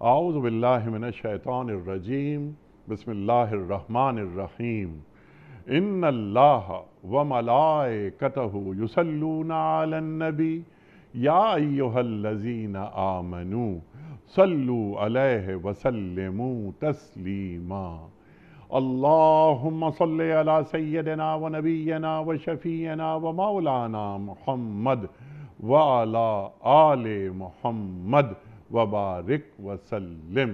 اعوذ باللہ من الشیطان الرجیم بسم اللہ الرحمن الرحیم ان اللہ وملائکتہ یصلون علی النبی یا ایہا الذین آمنوا صلوا علیہ وسلموا تسلیما اللہم صلی علی سیدنا و نبینا و شفیعنا و مولانا محمد وعلی آل محمد وبارک وسلم۔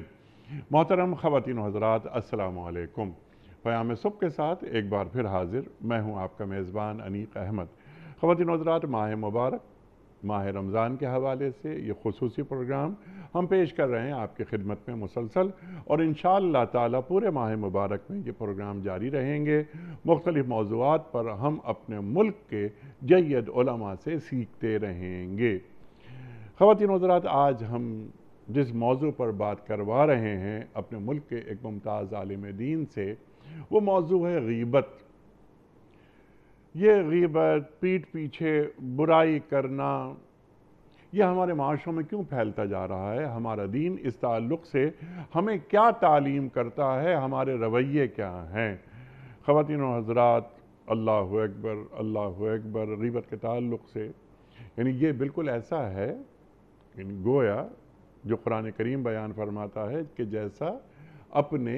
محترم خواتین و حضرات، السلام علیکم۔ پیام صبح کے ساتھ ایک بار پھر حاضر میں ہوں آپ کا میزبان انیق احمد۔ خواتین و حضرات، ماہ مبارک ماہ رمضان کے حوالے سے یہ خصوصی پروگرام ہم پیش کر رہے ہیں آپ کی خدمت میں مسلسل، اور انشاءاللہ تعالی پورے ماہ مبارک میں یہ پروگرام جاری رہیں گے۔ مختلف موضوعات پر ہم اپنے ملک کے جید علماء سے سیکھتے رہیں گے۔ خواتین و حضرات، آج ہم جس موضوع پر بات کروا رہے ہیں اپنے ملک کے ایک ممتاز عالم دین سے، وہ موضوع ہے غیبت۔ یہ غیبت، پیٹھ پیچھے برائی کرنا، یہ ہمارے معاشروں میں کیوں پھیلتا جا رہا ہے؟ ہمارا دین اس تعلق سے ہمیں کیا تعلیم کرتا ہے؟ ہمارے رویے کیا ہیں؟ خواتین و حضرات، اللہ اکبر اللہ اکبر۔ غیبت کے تعلق سے یہ بالکل ایسا ہے گویا جو قرآن کریم بیان فرماتا ہے کہ جیسا اپنے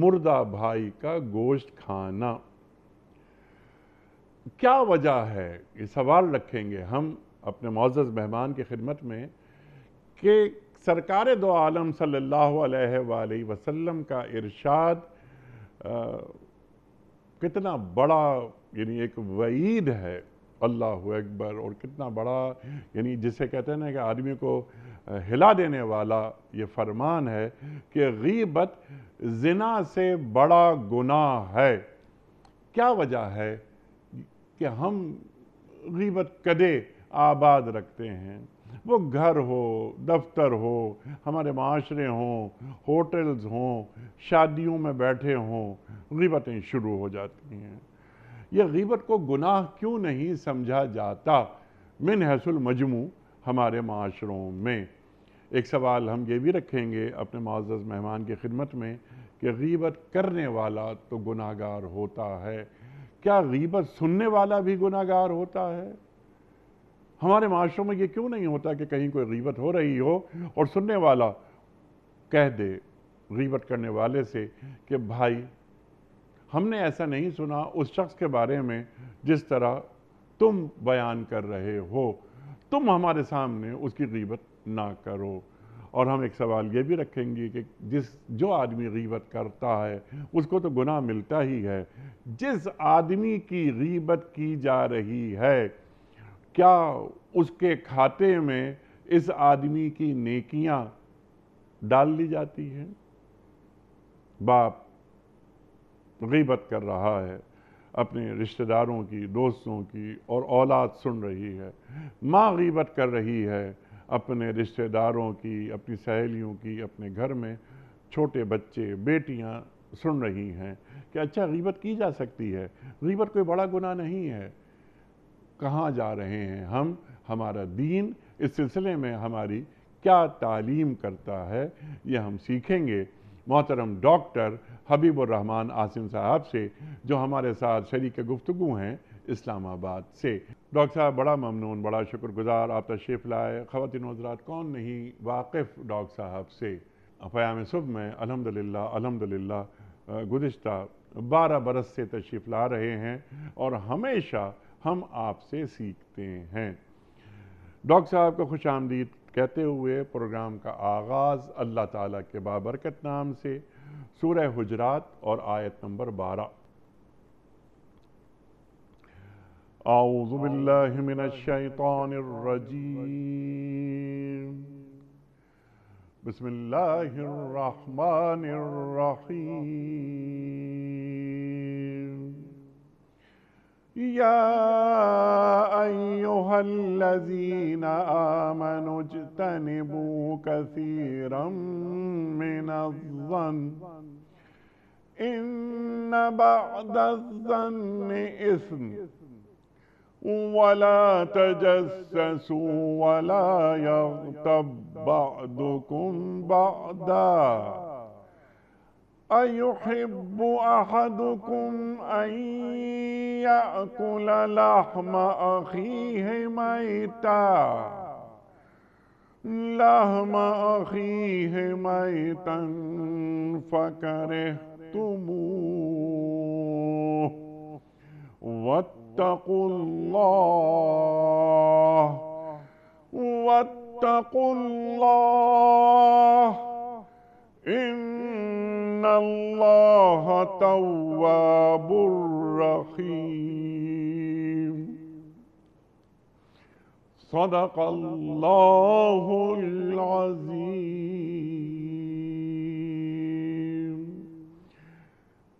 مردہ بھائی کا گوشت کھانا۔ کیا وجہ ہے؟ یہ سوال رکھیں گے ہم اپنے معزز مہمان کی خدمت میں کہ سرکار دو عالم صلی اللہ علیہ وآلہ وسلم کا ارشاد کتنا بڑا ایک وعید ہے، اللہ اکبر، اور کتنا بڑا جسے کہتے ہیں کہ آدمی کو ہلا دینے والا یہ فرمان ہے کہ غیبت زنا سے بڑا گناہ ہے۔ کیا وجہ ہے کہ ہم غیبت کدے آباد رکھتے ہیں؟ وہ گھر ہو، دفتر ہو، ہمارے معاشرے ہوں، ہوٹلز ہوں، شادیوں میں بیٹھے ہوں، غیبتیں شروع ہو جاتی ہیں۔ یہ غیبت کو گناہ کیوں نہیں سمجھا جاتا من حیث المجموع ہمارے معاشروں میں؟ ایک سوال ہم یہ بھی رکھیں گے اپنے معزز مہمان کی خدمت میں کہ غیبت کرنے والا تو گناہگار ہوتا ہے، کیا غیبت سننے والا بھی گناہگار ہوتا ہے؟ ہمارے معاشروں میں یہ کیوں نہیں ہوتا کہ کہیں کوئی غیبت ہو رہی ہو اور سننے والا کہہ دے غیبت کرنے والے سے کہ بھائی ہم نے ایسا نہیں سنا اس شخص کے بارے میں جس طرح تم بیان کر رہے ہو، تم ہمارے سامنے اس کی غیبت نہ کرو۔ اور ہم ایک سوال یہ بھی رکھیں گے کہ جو آدمی غیبت کرتا ہے اس کو تو گناہ ملتا ہی ہے، جس آدمی کی غیبت کی جا رہی ہے کیا اس کے کھاتے میں اس آدمی کی نیکیاں ڈال لی جاتی ہیں؟ باپ غیبت کر رہا ہے اپنے رشتہ داروں کی، دوستوں کی، اور اولاد سن رہی ہے۔ ماں غیبت کر رہی ہے اپنے رشتہ داروں کی، اپنی سہیلیوں کی، اپنے گھر میں چھوٹے بچے، بیٹیاں سن رہی ہیں کہ اچھا غیبت کی جا سکتی ہے، غیبت کوئی بڑا گناہ نہیں ہے۔ کہاں جا رہے ہیں ہم؟ ہمارا دین اس سلسلے میں ہماری کیا تعلیم کرتا ہے یہ ہم سیکھیں گے محترم ڈاکٹر حبیب الرحمان عاصم صاحب سے، جو ہمارے ساتھ شریک گفتگو ہیں اسلام آباد سے۔ ڈاکٹر صاحب بڑا ممنون، بڑا شکر گزار، آپ تشریف لائے۔ خواتین و حضرات، کون نہیں واقف ڈاکٹر صاحب سے؟ پیام صبح میں الحمدللہ گزشتہ 12 برس سے تشریف لا رہے ہیں اور ہمیشہ ہم آپ سے سیکھتے ہیں۔ ڈاکٹر صاحب کو خوش آمدید کہتے ہوئے پروگرام کا آغاز اللہ تعالیٰ کے بابرکت نام سے، سورہ حجرات اور آیت نمبر 12۔ اعوذ باللہ من الشیطان الرجیم، بسم اللہ الرحمن الرحیم۔ یا ایہا الذین آمنوا اجتنبوا کثیرا من الظن ان بعد الظن اثم ولا تجسسوا ولا يغتب بعضكم بعضا أيحب أحدكم أن يأكل لحم أخيه ميتا فكرهتموه واتقوا الله إن الله تواب رحيم صدق اللہ العظیم۔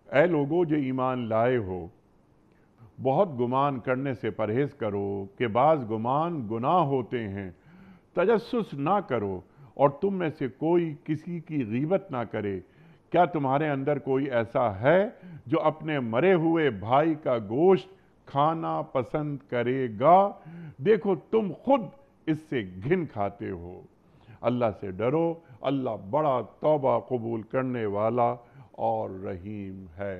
اے لوگو جو ایمان لائے ہو، بہت گمان کرنے سے پرہیز کرو کہ بعض گمان گناہ ہوتے ہیں۔ تجسس نہ کرو اور تم میں سے کوئی کسی کی غیبت نہ کرے۔ کیا تمہارے اندر کوئی ایسا ہے جو اپنے مرے ہوئے بھائی کا گوشت کھانا پسند کرے گا؟ دیکھو تم خود اس سے گھن کھاتے ہو۔ اللہ سے ڈرو، اللہ بڑا توبہ قبول کرنے والا اور رحیم ہے۔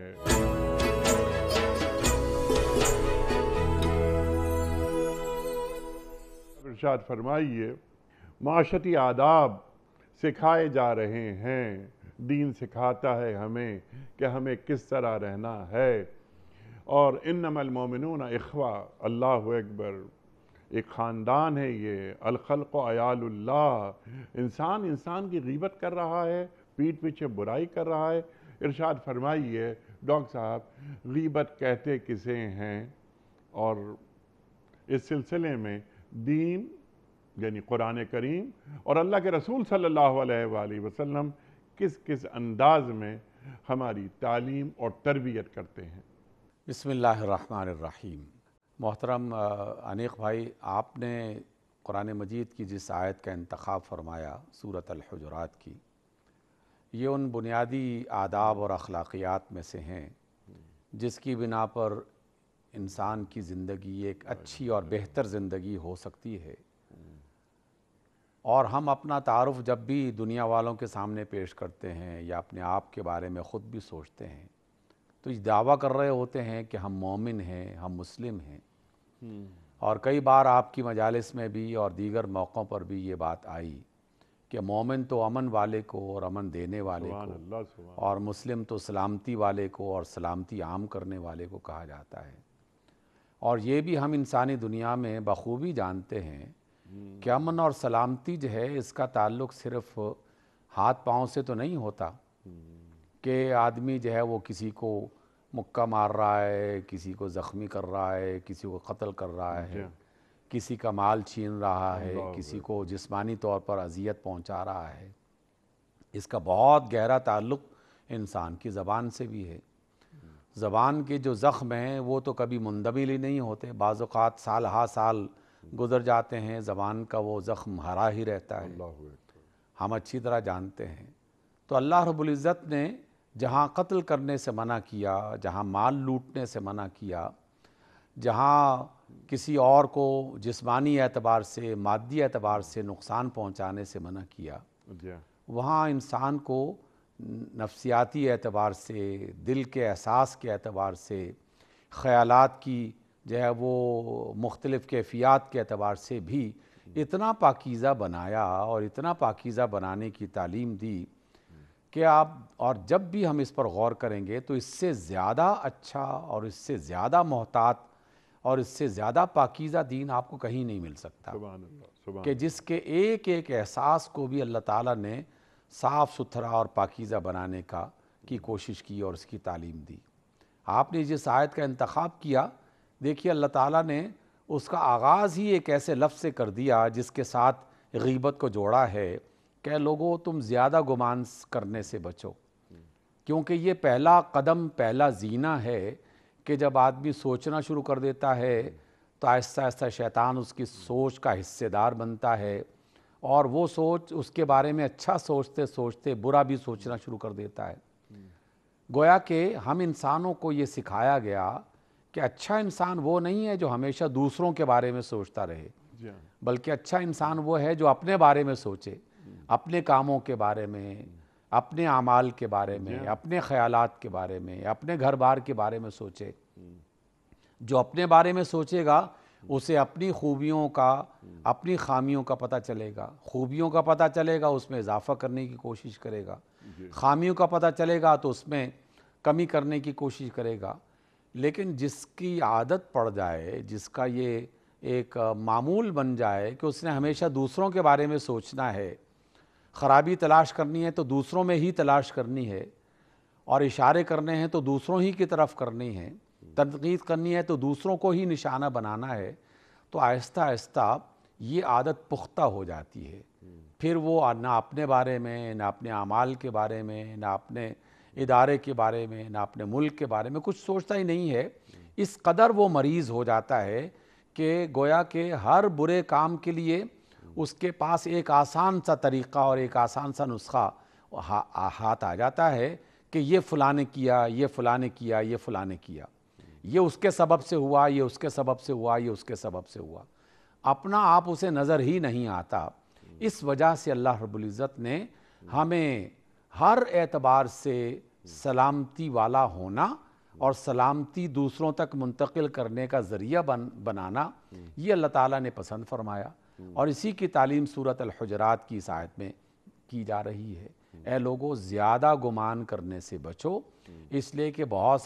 ارشاد فرمائیے، معاشرتی آداب سکھائے جا رہے ہیں، دین سکھاتا ہے ہمیں کہ ہمیں کس طرح رہنا ہے۔ اور انما المومنون اخوہ، اللہ اکبر، ایک خاندان ہے یہ، الخلق عیال اللہ۔ انسان کی غیبت کر رہا ہے، پیٹھ پیچھے برائی کر رہا ہے۔ ارشاد فرمائیے ڈاکٹر صاحب، غیبت کہتے کسے ہیں؟ اور اس سلسلے میں دین یعنی قرآن کریم اور اللہ کے رسول صلی اللہ علیہ وآلہ وسلم کس کس انداز میں ہماری تعلیم اور تربیت کرتے ہیں؟ بسم اللہ الرحمن الرحیم۔ محترم انیق بھائی، آپ نے قرآن مجید کی جس آیت کا انتخاب فرمایا سورۃ الحجرات کی، یہ ان بنیادی آداب اور اخلاقیات میں سے ہیں جس کی بنا پر انسان کی زندگی ایک اچھی اور بہتر زندگی ہو سکتی ہے۔ اور ہم اپنا تعارف جب بھی دنیا والوں کے سامنے پیش کرتے ہیں یا اپنے آپ کے بارے میں خود بھی سوچتے ہیں تو یہ دعویٰ کر رہے ہوتے ہیں کہ ہم مومن ہیں، ہم مسلم ہیں۔ اور کئی بار آپ کی مجالس میں بھی اور دیگر موقعوں پر بھی یہ بات آئی کہ مومن تو امن والے کو اور امن دینے والے کو، اور مسلم تو سلامتی والے کو اور سلامتی عام کرنے والے کو کہا جاتا ہے۔ اور یہ بھی ہم انسانی دنیا میں بخوبی جانتے ہیں کہ امن اور سلامتی جو ہے اس کا تعلق صرف ہاتھ پاؤں سے تو نہیں ہوتا کہ آدمی جو ہے وہ کسی کو مکہ مار رہا ہے، کسی کو زخمی کر رہا ہے، کسی کو قتل کر رہا ہے، کسی کا مال چھین رہا ہے، کسی کو جسمانی طور پر اذیت پہنچا رہا ہے۔ اس کا بہت گہرا تعلق انسان کی زبان سے بھی ہے۔ زبان کے جو زخم ہیں وہ تو کبھی مندمل ہی نہیں ہوتے، بعض اوقات سال ہا سال گزر جاتے ہیں، زبان کا وہ زخم ہرا ہی رہتا ہے، ہم اچھی طرح جانتے ہیں۔ تو اللہ رب العزت نے جہاں قتل کرنے سے منع کیا، جہاں مال لوٹنے سے منع کیا، جہاں کسی اور کو جسمانی اعتبار سے، مادی اعتبار سے نقصان پہنچانے سے منع کیا، وہاں انسان کو نفسیاتی اعتبار سے، دل کے احساس کے اعتبار سے، خیالات کی جو ہے وہ مختلف کیفیات کے اعتبار سے بھی اتنا پاکیزہ بنایا اور اتنا پاکیزہ بنانے کی تعلیم دی کہ آپ، اور جب بھی ہم اس پر غور کریں گے تو اس سے زیادہ اچھا اور اس سے زیادہ محتاط اور اس سے زیادہ پاکیزہ دین آپ کو کہیں نہیں مل سکتا، کہ جس کے ایک ایک احساس کو بھی اللہ تعالیٰ نے صاف ستھرا اور پاکیزہ بنانے کی کوشش کی اور اس کی تعلیم دی۔ آپ نے جس آیت کا انتخاب کیا، دیکھیے اللہ تعالیٰ نے اس کا آغاز ہی ایک ایسے لفظ سے کر دیا جس کے ساتھ غیبت کو جوڑا ہے کہ لوگو تم زیادہ گمان کرنے سے بچو، کیونکہ یہ پہلا قدم، پہلا زینہ ہے کہ جب آدمی سوچنا شروع کر دیتا ہے تو آہستہ آہستہ شیطان اس کی سوچ کا حصے دار بنتا ہے، اور وہ سوچ اس کے بارے میں اچھا سوچتے سوچتے برا بھی سوچنا شروع کر دیتا ہے۔ گویا کہ ہم انسانوں کو یہ سکھایا گیا کہ اچھا انسان وہ نہیں ہے جو ہمیشہ دوسروں کے بارے میں سوچتا رہے، بلکہ اچھا انسان وہ ہے جو اپنے بارے میں سوچے، اپنے کاموں کے بارے میں، اپنے اعمال کے بارے میں، اپنے خیالات کے بارے میں، اپنے گھر بار کے بارے میں سوچے۔ جو اپنے بارے میں سوچے گا اسے اپنی خوبیوں کا، اپنی خامیوں کا پتہ چلے گا، خوبیوں کا پتہ چلے گا اس میں اضافہ کرنے کی کوشش کرے گا، خامیوں کا پتہ چلے گا تو اس میں کمی کرنے کی کوشش کرے گا۔ لیکن جس کی عادت پڑ جائے، جس کا یہ ایک معمول بن جائے کہ اس نے ہمیشہ دوسروں کے بارے میں سوچنا ہے، خرابی تلاش کرنی ہے تو دوسروں میں ہی تلاش کرنی ہے، اور اشارے کرنے ہیں تو دوسروں ہی کی طرف کرنی ہے، تنقید کرنی ہے تو دوسروں کو ہی نشانہ بنانا ہے، تو آہستہ آہستہ یہ عادت پختہ ہو جاتی ہے۔ پھر وہ نہ اپنے بارے میں، نہ اپنے اعمال کے بارے میں، نہ اپنے ادارے کے بارے میں، نہ اپنے ملک کے بارے میں کچھ سوچتا ہی نہیں ہے۔ اس قدر وہ مریض ہو جاتا ہے کہ گویا کہ ہر برے کام کے لیے اس کے پاس ایک آسان سا طریقہ اور ایک آسان سا نسخہ ہاتھ آ جاتا ہے کہ یہ فلاں نے کیا، یہ فلاں نے کیا، یہ فلاں نے کیا، یہ اس کے سبب سے ہوا، یہ اس کے سبب سے ہوا، یہ اس کے سبب سے ہوا، اپنا آپ اسے نظر ہی نہیں آتا۔ اس وجہ سے اللہ رب العزت نے ہمیں ہر اعتبار سے سلامتی والا ہونا اور سلامتی دوسروں تک منتقل کرنے کا ذریعہ بنانا، یہ اللہ تعالیٰ نے پسند فرمایا، اور اسی کی تعلیم سورۃ الحجرات کی اس آیت میں کی جا رہی ہے۔ اے لوگو زیادہ گمان کرنے سے بچو، اس لیے کہ بہت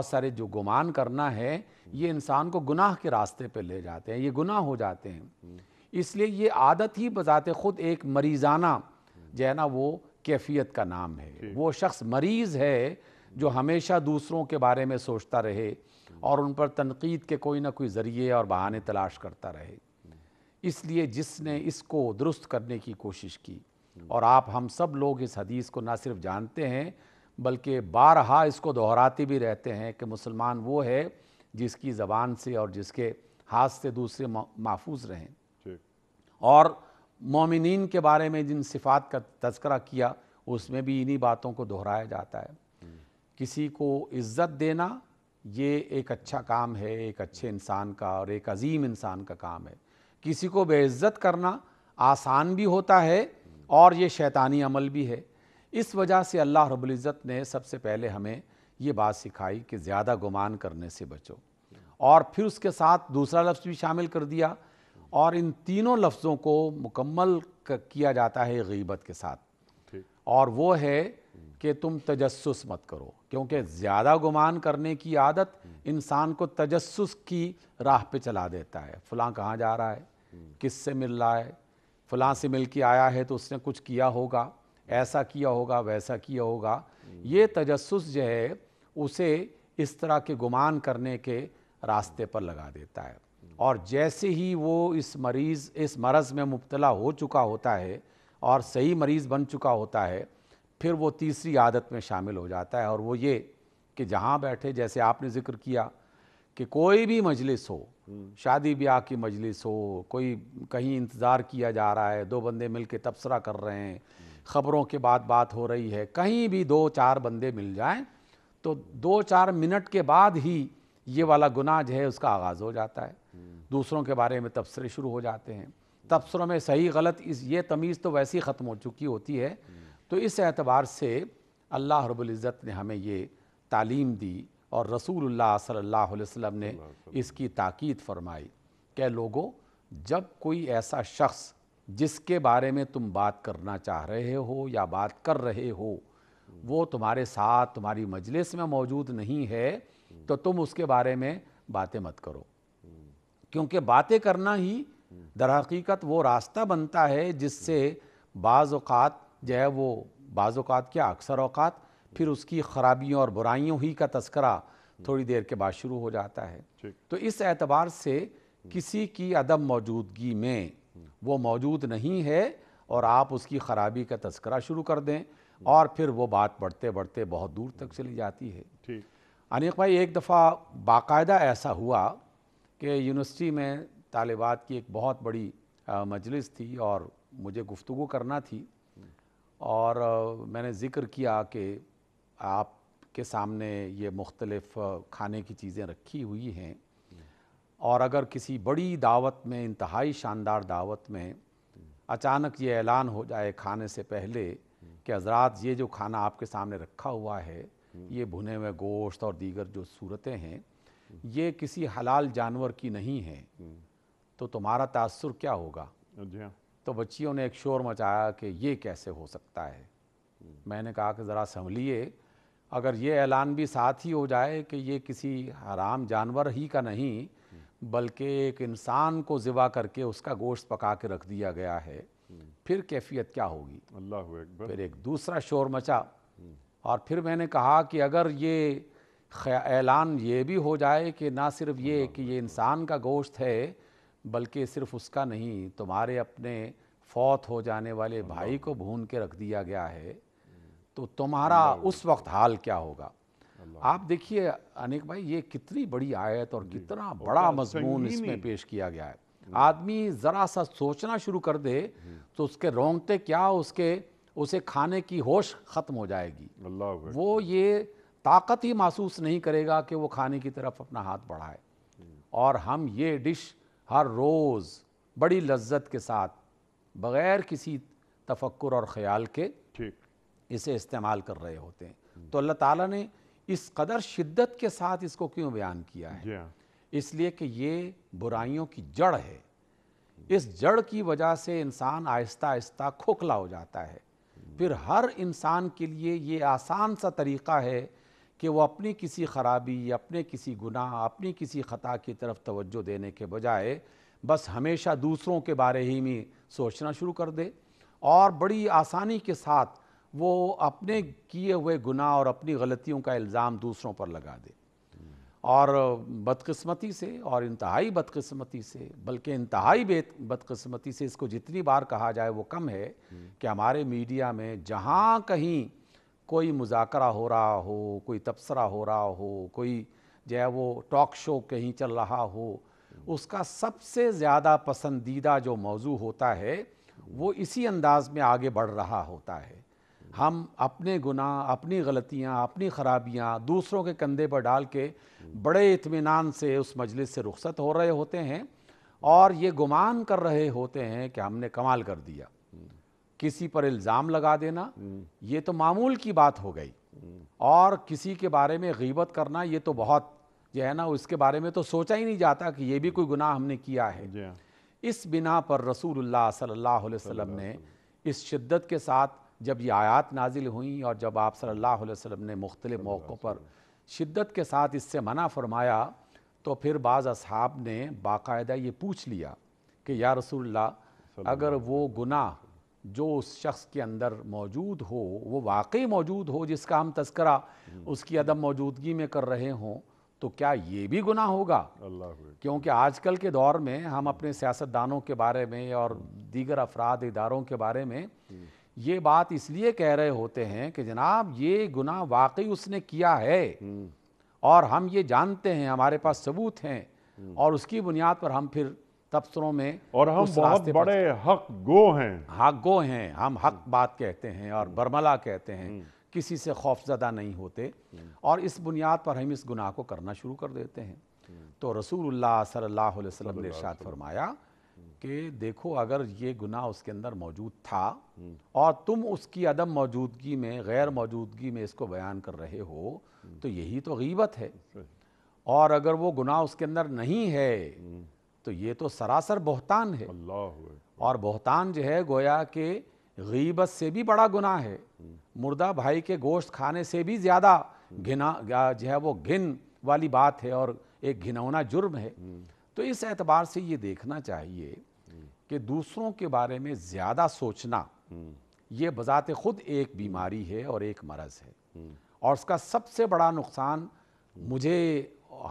سارے جو گمان کرنا ہے یہ انسان کو گناہ کے راستے پہ لے جاتے ہیں، یہ گناہ ہو جاتے ہیں۔ اس لیے یہ عادت ہی بذات خود ایک مریضانہ جو ہے نا وہ کیفیت کا نام ہے۔ وہ شخص مریض ہے جو ہمیشہ دوسروں کے بارے میں سوچتا رہے اور ان پر تنقید کے کوئی نہ کوئی ذریعے اور بہانے تلاش کرتا رہے۔ اس لیے جس نے اس کو درست کرنے کی کوشش کی، اور ہم سب لوگ اس حدیث کو نہ صرف جانتے ہیں بلکہ بارہا اس کو دہراتے بھی رہتے ہیں کہ مسلمان وہ ہے جس کی زبان سے اور جس کے ہاتھ سے دوسرے محفوظ رہیں۔ اور مومنین کے بارے میں جن صفات کا تذکرہ کیا اس میں بھی انہی باتوں کو دہرایا جاتا ہے۔ کسی کو عزت دینا یہ ایک اچھا کام ہے، ایک اچھے انسان کا اور ایک عظیم انسان کا کام ہے۔ کسی کو بے عزت کرنا آسان بھی ہوتا ہے اور یہ شیطانی عمل بھی ہے۔ اس وجہ سے اللہ رب العزت نے سب سے پہلے ہمیں یہ بات سکھائی کہ زیادہ گمان کرنے سے بچو، اور پھر اس کے ساتھ دوسرا لفظ بھی شامل کر دیا، اور ان تینوں لفظوں کو مکمل کیا جاتا ہے غیبت کے ساتھ، اور وہ ہے کہ تم تجسس مت کرو، کیونکہ زیادہ گمان کرنے کی عادت انسان کو تجسس کی راہ پہ چلا دیتا ہے۔ فلاں کہاں جا رہا ہے، کس سے مل رہا ہے، فلاں سے مل کے آیا ہے تو اس نے کچھ کیا ہوگا، ایسا کیا ہوگا، ویسا کیا ہوگا۔ یہ تجسس جو ہے اسے اس طرح کے گمان کرنے کے راستے پر لگا دیتا ہے، اور جیسے ہی وہ اس مرض میں مبتلا ہو چکا ہوتا ہے اور صحیح مریض بن چکا ہوتا ہے، پھر وہ تیسری عادت میں شامل ہو جاتا ہے، اور وہ یہ کہ جہاں بیٹھے، جیسے آپ نے ذکر کیا کہ کوئی بھی مجلس ہو، شادی بیاہ کی مجلس ہو، کوئی کہیں انتظار کیا جا رہا ہے، دو بندے مل کے تبصرہ کر رہے ہیں، خبروں کے بعد بات ہو رہی ہے، کہیں بھی دو چار بندے مل جائیں تو 2-4 منٹ کے بعد ہی یہ والا گناہ جو ہے اس کا آغاز ہو جاتا ہے۔ دوسروں کے بارے میں تبصرے شروع ہو جاتے ہیں، تبصروں میں صحیح غلط یہ تمیز تو ویسی ختم ہو چکی ہوتی ہے۔ تو اس اعتبار سے اللہ رب العزت نے ہمیں یہ تعلیم دی، اور رسول اللہ صلی اللہ علیہ وسلم نے اس کی تاکید فرمائی کہ لوگو، جب کوئی ایسا شخص جس کے بارے میں تم بات کرنا چاہ رہے ہو یا بات کر رہے ہو وہ تمہارے ساتھ تمہاری مجلس میں موجود نہیں ہے تو تم اس کے بارے میں باتیں مت کرو، کیونکہ باتیں کرنا ہی در حقیقت وہ راستہ بنتا ہے جس سے بعض اوقات جو ہے وہ اکثر اوقات پھر اس کی خرابیوں اور برائیوں ہی کا تذکرہ تھوڑی دیر کے بعد شروع ہو جاتا ہے۔ تو اس اعتبار سے کسی کی عدم موجودگی میں وہ موجود نہیں ہے اور آپ اس کی خرابی کا تذکرہ شروع کر دیں، اور پھر وہ بات بڑھتے بڑھتے بہت دور تک چلی جاتی ہے۔ انیق بھائی، ایک دفعہ باقاعدہ ایسا ہوا کہ یونیورسٹی میں طالبات کی ایک بہت بڑی مجلس تھی اور مجھے گفتگو کرنا تھی، اور میں نے ذکر کیا کہ آپ کے سامنے یہ مختلف کھانے کی چیزیں رکھی ہوئی ہیں، اور اگر کسی بڑی دعوت میں، انتہائی شاندار دعوت میں اچانک یہ اعلان ہو جائے کھانے سے پہلے کہ حضرات یہ جو کھانا آپ کے سامنے رکھا ہوا ہے، یہ بھنے ہوئے گوشت اور دیگر جو صورتیں ہیں، یہ کسی حلال جانور کی نہیں ہے، تو تمہارا تاثر کیا ہوگا؟ تو بچیوں نے ایک شور مچایا کہ یہ کیسے ہو سکتا ہے؟ میں نے کہا کہ ذرا سنبھلیے، اگر یہ اعلان بھی ساتھ ہی ہو جائے کہ یہ کسی حرام جانور ہی کا نہیں بلکہ ایک انسان کو ذبح کر کے اس کا گوشت پکا کے رکھ دیا گیا ہے، پھر کیفیت کیا ہوگی؟ اللہ اکبر۔ پھر ایک دوسرا شور مچا، اور پھر میں نے کہا کہ اگر یہ اعلان یہ بھی ہو جائے کہ نہ صرف یہ کہ یہ انسان کا گوشت ہے بلکہ صرف اس کا نہیں، تمہارے اپنے فوت ہو جانے والے بھائی کو بھون کے رکھ دیا گیا ہے، تو تمہارا اس وقت حال کیا ہوگا؟ آپ دیکھیے انیک بھائی، یہ کتنی بڑی آیت اور کتنا بڑا مضمون اس میں پیش کیا گیا ہے۔ آدمی ذرا سا سوچنا شروع کر دے تو اس کے رونگٹے کیا، اسے کھانے کی ہوش ختم ہو جائے گی، وہ یہ طاقت ہی محسوس نہیں کرے گا کہ وہ کھانے کی طرف اپنا ہاتھ بڑھائے۔ اور ہم یہ ڈش ہر روز بڑی لذت کے ساتھ بغیر کسی تفکر اور خیال کے اسے استعمال کر رہے ہوتے ہیں۔ تو اللہ تعالیٰ نے اس قدر شدت کے ساتھ اس کو کیوں بیان کیا ہے؟ اس لیے کہ یہ برائیوں کی جڑ ہے، اس جڑ کی وجہ سے انسان آہستہ آہستہ کھوکھلا ہو جاتا ہے۔ پھر ہر انسان کے لیے یہ آسان سا طریقہ ہے کہ وہ اپنی کسی خرابی، اپنے کسی گناہ، اپنی کسی خطا کی طرف توجہ دینے کے بجائے بس ہمیشہ دوسروں کے بارے ہی میں سوچنا شروع کر دے، اور بڑی آسانی کے ساتھ وہ اپنے کیے ہوئے گناہ اور اپنی غلطیوں کا الزام دوسروں پر لگا دے۔ اور بدقسمتی سے، اور انتہائی بدقسمتی سے، بلکہ انتہائی بدقسمتی سے، اس کو جتنی بار کہا جائے وہ کم ہے کہ ہمارے میڈیا میں جہاں کہیں کوئی مذاکرہ ہو رہا ہو، کوئی تبصرہ ہو رہا ہو، کوئی جو ہے وہ ٹاک شو کہیں چل رہا ہو، اس کا سب سے زیادہ پسندیدہ جو موضوع ہوتا ہے وہ اسی انداز میں آگے بڑھ رہا ہوتا ہے۔ ہم اپنے گناہ، اپنی غلطیاں، اپنی خرابیاں دوسروں کے کندھے پر ڈال کے بڑے اطمینان سے اس مجلس سے رخصت ہو رہے ہوتے ہیں، اور یہ گمان کر رہے ہوتے ہیں کہ ہم نے کمال کر دیا۔ کسی پر الزام لگا دینا یہ تو معمول کی بات ہو گئی، اور کسی کے بارے میں غیبت کرنا یہ تو بہت جو ہے نا، اس کے بارے میں تو سوچا ہی نہیں جاتا کہ یہ بھی کوئی گناہ ہم نے کیا ہے۔ اس بنا پر رسول اللہ صلی اللہ علیہ وسلم نے اس شدت کے ساتھ جب یہ آیات نازل ہوئیں، اور جب آپ صلی اللہ علیہ وسلم نے مختلف موقعوں پر شدت کے ساتھ اس سے منع فرمایا، تو پھر بعض اصحاب نے باقاعدہ یہ پوچھ لیا کہ یا رسول اللہ، اگر وہ گناہ جو اس شخص کے اندر موجود ہو، وہ واقعی موجود ہو جس کا ہم تذکرہ اس کی عدم موجودگی میں کر رہے ہوں، تو کیا یہ بھی گناہ ہوگا؟ کیونکہ آج کل کے دور میں ہم اپنے سیاستدانوں کے بارے میں اور دیگر افراد اداروں کے بارے میں یہ بات اس لیے کہہ رہے ہوتے ہیں کہ جناب یہ گناہ واقعی اس نے کیا ہے، اور ہم یہ جانتے ہیں، ہمارے پاس ثبوت ہیں، اور اس کی بنیاد پر ہم پھر تبصروں میں، اور ہم بہت بڑے حق گو ہیں، ہم حق بات کہتے ہیں اور برملا کہتے ہیں، کسی سے خوف زدہ نہیں ہوتے، اور اس بنیاد پر ہم اس گناہ کو کرنا شروع کر دیتے ہیں۔ تو رسول اللہ صلی اللہ علیہ وسلم نے ارشاد فرمایا کہ دیکھو، اگر یہ گناہ اس کے اندر موجود تھا اور تم اس کی عدم موجودگی میں، غیر موجودگی میں اس کو بیان کر رہے ہو، تو یہی تو غیبت ہے، اور اگر وہ گناہ اس کے اندر نہیں ہے تو یہ تو سراسر بہتان ہے، اور بہتان جو ہے گویا کہ غیبت سے بھی بڑا گناہ ہے، مردہ بھائی کے گوشت کھانے سے بھی زیادہ جو ہے وہ گھن والی بات ہے، اور ایک گھنونا جرم ہے۔ تو اس اعتبار سے یہ دیکھنا چاہیے کہ دوسروں کے بارے میں زیادہ سوچنا یہ بذات خود ایک بیماری ہے اور ایک مرض ہے، اور اس کا سب سے بڑا نقصان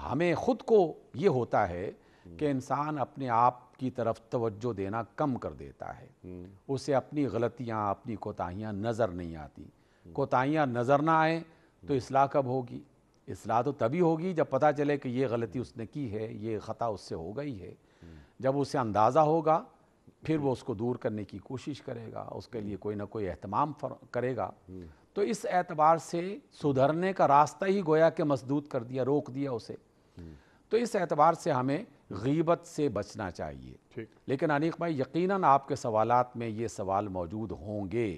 ہمیں خود کو یہ ہوتا ہے کہ انسان اپنے آپ کی طرف توجہ دینا کم کر دیتا ہے، اسے اپنی غلطیاں، اپنی کوتاہیاں نظر نہیں آتی۔ کوتاہیاں نظر نہ آئیں تو اصلاح کب ہوگی؟ اصلاح تو تبھی ہوگی جب پتہ چلے کہ یہ غلطی اس نے کی ہے، یہ خطا اس سے ہو گئی ہے۔ جب اسے اندازہ ہوگا پھر وہ اس کو دور کرنے کی کوشش کرے گا، اس کے لیے کوئی نہ کوئی اہتمام کرے گا۔ تو اس اعتبار سے سدھرنے کا راستہ ہی گویا کہ مسدود کر دیا، روک دیا اسے۔ تو اس اعتبار سے ہمیں غیبت سے بچنا چاہیے۔ لیکن انیق بھائی، یقیناً آپ کے سوالات میں یہ سوال موجود ہوں گے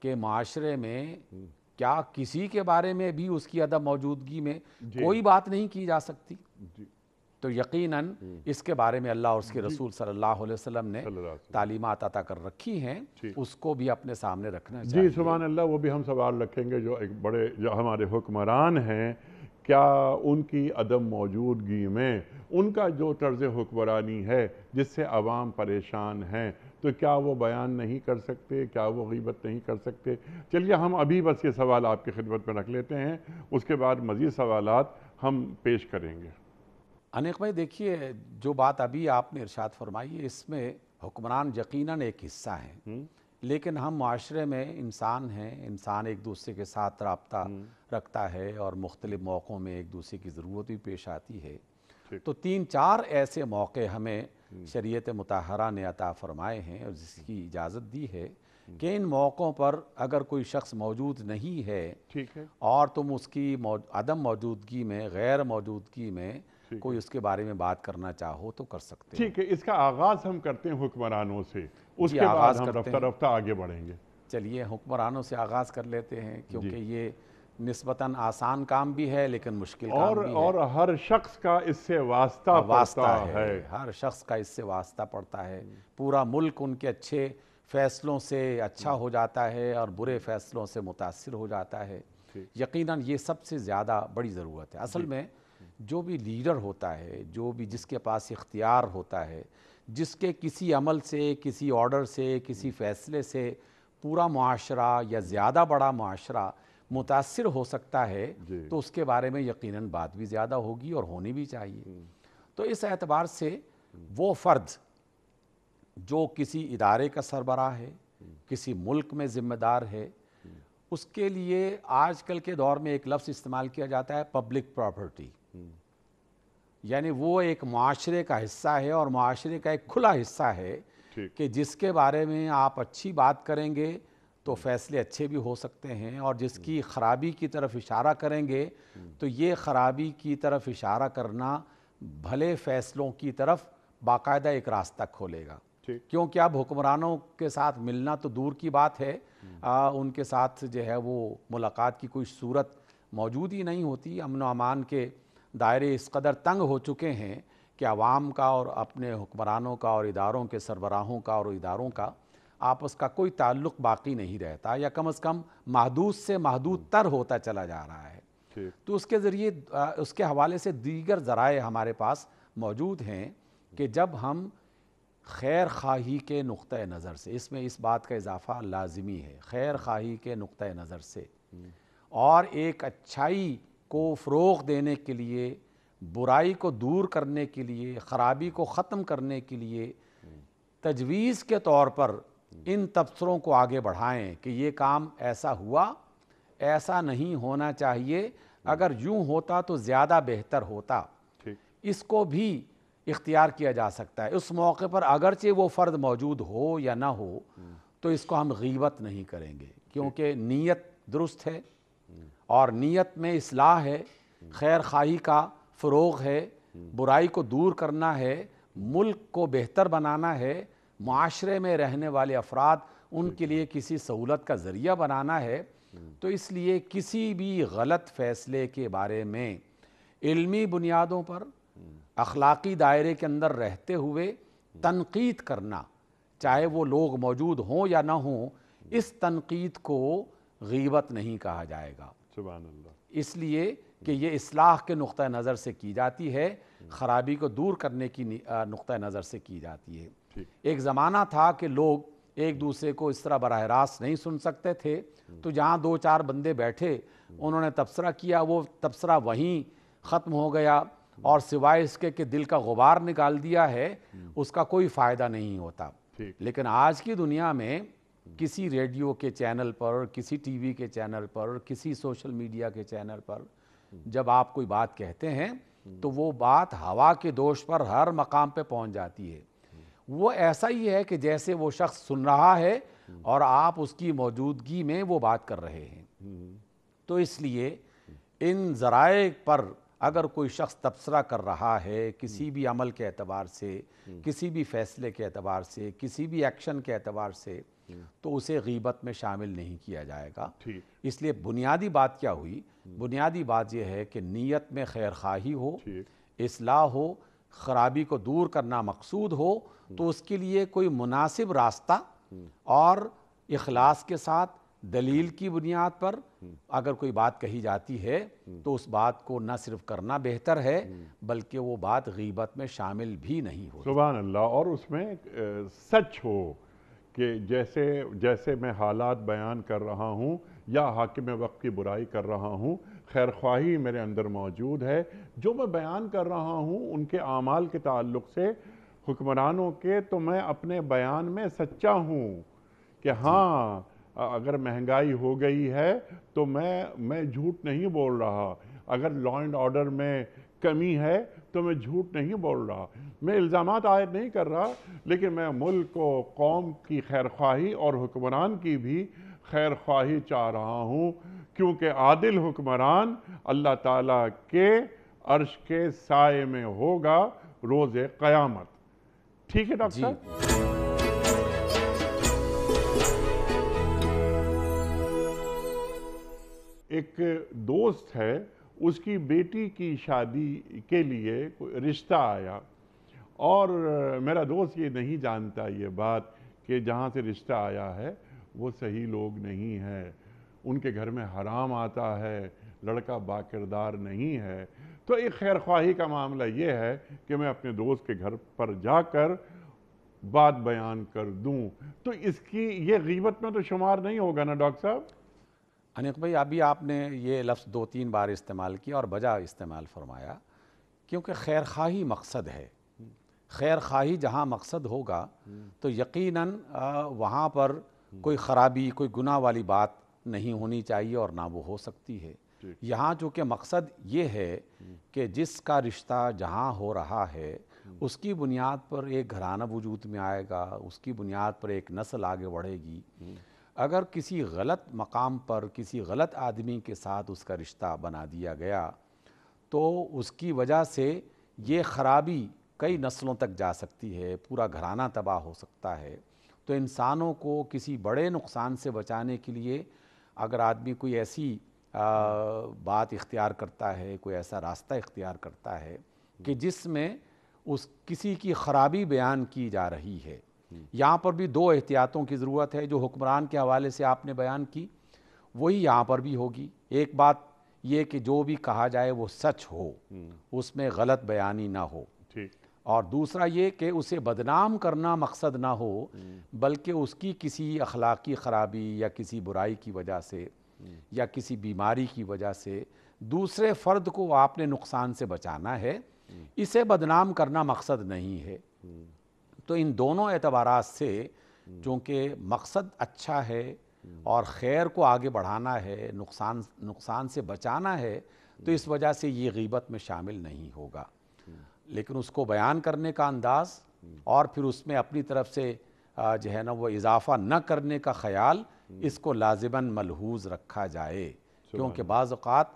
کہ معاشرے میں کیا کسی کے بارے میں بھی اس کی عدم موجودگی میں کوئی بات نہیں کی جا سکتی؟ تو یقیناً اس کے بارے میں اللہ اور اس کے رسول صلی اللہ علیہ وسلم نے تعلیمات عطا کر رکھی ہیں، اس کو بھی اپنے سامنے رکھنا چاہیے۔ جی سبحان اللہ، وہ بھی ہم سوال رکھیں گے جو ایک بڑے جو ہمارے حکمران ہیں، کیا ان کی عدم موجودگی میں ان کا جو طرز حکمرانی ہے جس سے عوام پریشان ہیں، تو کیا وہ بیان نہیں کر سکتے؟ کیا وہ غیبت نہیں کر سکتے؟ چلیے ہم ابھی بس یہ سوال آپ کی خدمت میں رکھ لیتے ہیں، اس کے بعد مزید سوالات ہم پیش کریں گے۔ انیق بھائی دیکھیے، جو بات ابھی آپ نے ارشاد فرمائی ہے، اس میں حکمران یقیناً ایک حصہ ہیں، لیکن ہم معاشرے میں انسان ہیں، انسان ایک دوسرے کے ساتھ رابطہ رکھتا ہے اور مختلف موقعوں میں ایک دوسرے کی ضرورت بھی پیش آتی ہے۔ تو 3-4 ایسے موقع ہمیں شریعت مطہرہ نے عطا فرمائے ہیں اور جس کی اجازت دی ہے کہ ان موقعوں پر اگر کوئی شخص موجود نہیں ہے اور تم اس کی عدم موجودگی میں، غیر موجودگی میں کوئی اس کے بارے میں بات کرنا چاہو تو کر سکتے ہیں۔ ٹھیک ہے، اس کا آغاز ہم کرتے ہیں حکمرانوں سے، اس کے بعد ہم رفتہ رفتہ آگے بڑھیں گے۔ چلیے حکمرانوں سے آغاز کر لیتے ہیں، کیونکہ یہ نسبتاً آسان کام بھی ہے لیکن مشکل کام بھی ہے، اور ہر شخص کا اس سے واسطہ پڑتا ہے۔ ہر شخص کا اس سے واسطہ پڑتا ہے۔ پورا ملک ان کے اچھے فیصلوں سے اچھا ہو جاتا ہے اور برے فیصلوں سے متاثر ہو جاتا ہے۔ یقیناً یہ سب سے زیادہ بڑی ضرورت ہے۔ اصل میں جو بھی لیڈر ہوتا ہے، جو بھی جس کے پاس اختیار ہوتا ہے، جس کے کسی عمل سے، کسی آرڈر سے، کسی فیصلے سے پورا معاشرہ یا زیادہ بڑا معاشرہ متاثر ہو سکتا ہے، تو اس کے بارے میں یقیناً بات بھی زیادہ ہوگی اور ہونی بھی چاہیے۔ تو اس اعتبار سے وہ فرد جو کسی ادارے کا سربراہ ہے، کسی ملک میں ذمہ دار ہے، اس کے لیے آج کل کے دور میں ایک لفظ استعمال کیا جاتا ہے پبلک پراپرٹی، یعنی وہ ایک معاشرے کا حصہ ہے اور معاشرے کا ایک کھلا حصہ ہے کہ جس کے بارے میں آپ اچھی بات کریں گے تو فیصلے اچھے بھی ہو سکتے ہیں، اور جس کی خرابی کی طرف اشارہ کریں گے تو یہ خرابی کی طرف اشارہ کرنا بھلے فیصلوں کی طرف باقاعدہ ایک راستہ کھولے گا۔ کیونکہ اب حکمرانوں کے ساتھ ملنا تو دور کی بات ہے، ان کے ساتھ جو ہے وہ ملاقات کی کوئی صورت موجود ہی نہیں ہوتی۔ امن و امان کے دائرے اس قدر تنگ ہو چکے ہیں کہ عوام کا اور اپنے حکمرانوں کا اور اداروں کے سربراہوں کا اور اداروں کا آپس کا کوئی تعلق باقی نہیں رہتا، یا کم از کم محدود سے محدود تر ہوتا چلا جا رہا ہے۔ تو اس کے ذریعے اس کے حوالے سے دیگر ذرائع ہمارے پاس موجود ہیں کہ جب ہم خیر خواہی کے نقطہ نظر سے، اس میں اس بات کا اضافہ لازمی ہے، خیر خواہی کے نقطہ نظر سے اور ایک اچھائی کو فروغ دینے کے لیے، برائی کو دور کرنے کے لیے، خرابی کو ختم کرنے کے لیے تجویز کے طور پر ان تبصروں کو آگے بڑھائیں کہ یہ کام ایسا ہوا، ایسا نہیں ہونا چاہیے، اگر یوں ہوتا تو زیادہ بہتر ہوتا، اس کو بھی اختیار کیا جا سکتا ہے۔ اس موقع پر اگرچہ وہ فرد موجود ہو یا نہ ہو تو اس کو ہم غیبت نہیں کریں گے، کیونکہ نیت درست ہے اور نیت میں اصلاح ہے، خیر خواہی کا فروغ ہے، برائی کو دور کرنا ہے، ملک کو بہتر بنانا ہے، معاشرے میں رہنے والے افراد ان کے لیے کسی سہولت کا ذریعہ بنانا ہے۔ تو اس لیے کسی بھی غلط فیصلے کے بارے میں علمی بنیادوں پر اخلاقی دائرے کے اندر رہتے ہوئے تنقید کرنا، چاہے وہ لوگ موجود ہوں یا نہ ہوں، اس تنقید کو غیبت نہیں کہا جائے گا۔ سبحان اللہ۔ اس لیے کہ یہ اصلاح کے نقطہ نظر سے کی جاتی ہے، خرابی کو دور کرنے کی نقطہ نظر سے کی جاتی ہے۔ ایک زمانہ تھا کہ لوگ ایک دوسرے کو اس طرح براہ راست نہیں سن سکتے تھے، تو جہاں 2-4 بندے بیٹھے انہوں نے تبصرہ کیا، وہ تبصرہ وہیں ختم ہو گیا، اور سوائے اس کے کہ دل کا غبار نکال دیا ہے، اس کا کوئی فائدہ نہیں ہوتا۔ لیکن آج کی دنیا میں کسی ریڈیو کے چینل پر، کسی ٹی وی کے چینل پر، کسی سوشل میڈیا کے چینل پر جب آپ کوئی بات کہتے ہیں تو وہ بات ہوا کے دوش پر ہر مقام پہ پہنچ جاتی ہے۔ وہ ایسا ہی ہے کہ جیسے وہ شخص سن رہا ہے اور آپ اس کی موجودگی میں وہ بات کر رہے ہیں۔ تو اس لیے ان ذرائع پر اگر کوئی شخص تبصرہ کر رہا ہے کسی بھی عمل کے اعتبار سے، کسی بھی فیصلے کے اعتبار سے، کسی بھی ایکشن کے اعتبار سے، تو اسے غیبت میں شامل نہیں کیا جائے گا۔ اس لیے بنیادی بات کیا ہوئی؟ بنیادی بات یہ ہے کہ نیت میں خیر خواہی ہو، اصلاح ہو، خرابی کو دور کرنا مقصود ہو، تو اس کے لیے کوئی مناسب راستہ اور اخلاص کے ساتھ دلیل کی بنیاد پر اگر کوئی بات کہی جاتی ہے تو اس بات کو نہ صرف کرنا بہتر ہے بلکہ وہ بات غیبت میں شامل بھی نہیں ہو۔ سبحان اللہ۔ اور اس میں سچ ہو کہ جیسے میں حالات بیان کر رہا ہوں یا حاکم وقت کی برائی کر رہا ہوں، خیر خواہی میرے اندر موجود ہے، جو میں بیان کر رہا ہوں ان کے اعمال کے تعلق سے حکمرانوں کے، تو میں اپنے بیان میں سچا ہوں کہ ہاں اگر مہنگائی ہو گئی ہے تو میں جھوٹ نہیں بول رہا، اگر لا اینڈ آرڈر میں کمی ہے تو میں جھوٹ نہیں بول رہا، میں الزامات عائد نہیں کر رہا، لیکن میں ملک و قوم کی خیر خواہی اور حکمران کی بھی خیر خواہی چاہ رہا ہوں، کیونکہ عادل حکمران اللہ تعالیٰ کے عرش کے سائے میں ہوگا روز قیامت۔ ٹھیک ہے ڈاکٹر صاحب؟ ایک دوست ہے، اس کی بیٹی کی شادی کے لیے رشتہ آیا، اور میرا دوست یہ نہیں جانتا یہ بات کہ جہاں سے رشتہ آیا ہے وہ صحیح لوگ نہیں ہے، ان کے گھر میں حرام آتا ہے، لڑکا باکردار نہیں ہے۔ تو ایک خیر خواہی کا معاملہ یہ ہے کہ میں اپنے دوست کے گھر پر جا کر بات بیان کر دوں، تو اس کی یہ غیبت میں تو شمار نہیں ہوگا نا ڈاکٹر صاحب؟ انیق بھائی، ابھی آپ نے یہ لفظ 2-3 بار استعمال کیا اور بجا استعمال فرمایا، کیونکہ خیر خواہی مقصد ہے۔ خیر خواہی جہاں مقصد ہوگا تو یقیناً وہاں پر کوئی خرابی، کوئی گناہ والی بات نہیں ہونی چاہیے اور نہ وہ ہو سکتی ہے۔ یہاں چونکہ مقصد یہ ہے کہ جس کا رشتہ جہاں ہو رہا ہے اس کی بنیاد پر ایک گھرانہ وجود میں آئے گا، اس کی بنیاد پر ایک نسل آگے بڑھے گی۔ اگر کسی غلط مقام پر کسی غلط آدمی کے ساتھ اس کا رشتہ بنا دیا گیا تو اس کی وجہ سے یہ خرابی کئی نسلوں تک جا سکتی ہے، پورا گھرانہ تباہ ہو سکتا ہے۔ تو انسانوں کو کسی بڑے نقصان سے بچانے کے لیے اگر آدمی کوئی ایسی بات اختیار کرتا ہے، کوئی ایسا راستہ اختیار کرتا ہے کہ جس میں کسی کی خرابی بیان کی جا رہی ہے، یہاں پر بھی 2 احتیاطوں کی ضرورت ہے جو حکمران کے حوالے سے آپ نے بیان کی، وہی یہاں پر بھی ہوگی۔ ایک بات یہ کہ جو بھی کہا جائے وہ سچ ہو، اس میں غلط بیانی نہ ہو، اور دوسرا یہ کہ اسے بدنام کرنا مقصد نہ ہو بلکہ اس کی کسی اخلاقی خرابی یا کسی برائی کی وجہ سے یا کسی بیماری کی وجہ سے دوسرے فرد کو آپ نے نقصان سے بچانا ہے، اسے بدنام کرنا مقصد نہیں ہے۔ تو ان دونوں اعتبارات سے چونکہ مقصد اچھا ہے اور خیر کو آگے بڑھانا ہے، نقصان سے بچانا ہے، تو اس وجہ سے یہ غیبت میں شامل نہیں ہوگا۔ لیکن اس کو بیان کرنے کا انداز اور پھر اس میں اپنی طرف سے جو ہے نا وہ اضافہ نہ کرنے کا خیال، اس کو لازماً ملحوظ رکھا جائے، کیونکہ بعض اوقات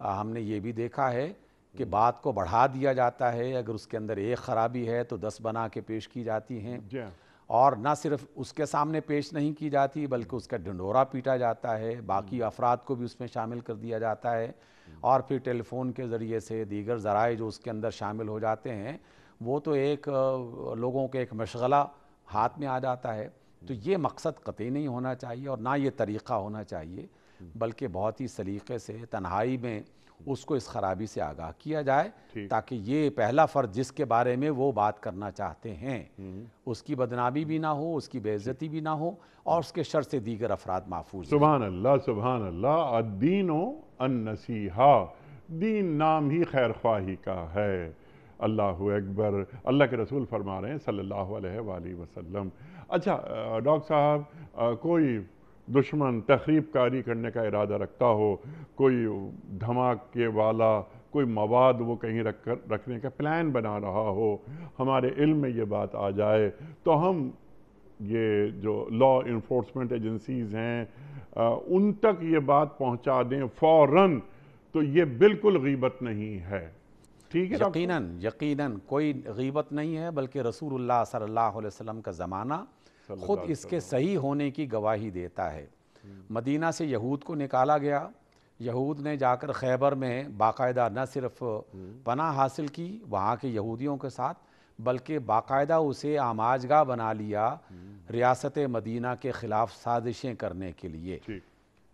ہم نے یہ بھی دیکھا ہے کہ بات کو بڑھا دیا جاتا ہے، اگر اس کے اندر ایک خرابی ہے تو 10 بنا کے پیش کی جاتی ہیں، اور نہ صرف اس کے سامنے پیش نہیں کی جاتی بلکہ اس کا ڈھنڈورا پیٹا جاتا ہے، باقی افراد کو بھی اس میں شامل کر دیا جاتا ہے، اور پھر ٹیلی فون کے ذریعے سے دیگر ذرائع جو اس کے اندر شامل ہو جاتے ہیں وہ تو ایک لوگوں کے ایک مشغلہ ہاتھ میں آ جاتا ہے۔ تو یہ مقصد قطعی نہیں ہونا چاہیے اور نہ یہ طریقہ ہونا چاہیے، بلکہ بہت ہی سلیقے سے تنہائی میں اس کو اس خرابی سے آگاہ کیا جائے تاکہ یہ پہلا فرد جس کے بارے میں وہ بات کرنا چاہتے ہیں اس کی بدنامی بھی نہ ہو، اس کی بے عزتی بھی نہ ہو، اور اس کے شر سے دیگر افراد محفوظ ہیں۔ سبحان اللہ، سبحان اللہ۔ الدین النصیحہ، دین نام ہی خیر خواہی کا ہے۔ اللہ اکبر۔ اللہ کے رسول فرما رہے ہیں صلی اللہ علیہ وآلہ وسلم۔ اچھا ڈاکٹر صاحب، کوئی دشمن تخریب کاری کرنے کا ارادہ رکھتا ہو، کوئی دھماکے والا کوئی مواد وہ کہیں رکھنے کا پلان بنا رہا ہو، ہمارے علم میں یہ بات آ جائے تو ہم یہ جو لا انفورسمنٹ ایجنسیز ہیں ان تک یہ بات پہنچا دیں فوراً، تو یہ بالکل غیبت نہیں ہے. ٹھیک ہے ڈاکٹر؟ یقیناً کوئی غیبت نہیں ہے، بلکہ رسول اللہ صلی اللہ علیہ وسلم کا زمانہ خود اس کے صحیح ہونے کی گواہی دیتا ہے. مدینہ سے یہود کو نکالا گیا، یہود نے جا کر خیبر میں باقاعدہ نہ صرف پناہ حاصل کی وہاں کے یہودیوں کے ساتھ، بلکہ باقاعدہ اسے آماجگاہ بنا لیا ریاست مدینہ کے خلاف سازشیں کرنے کے لیے.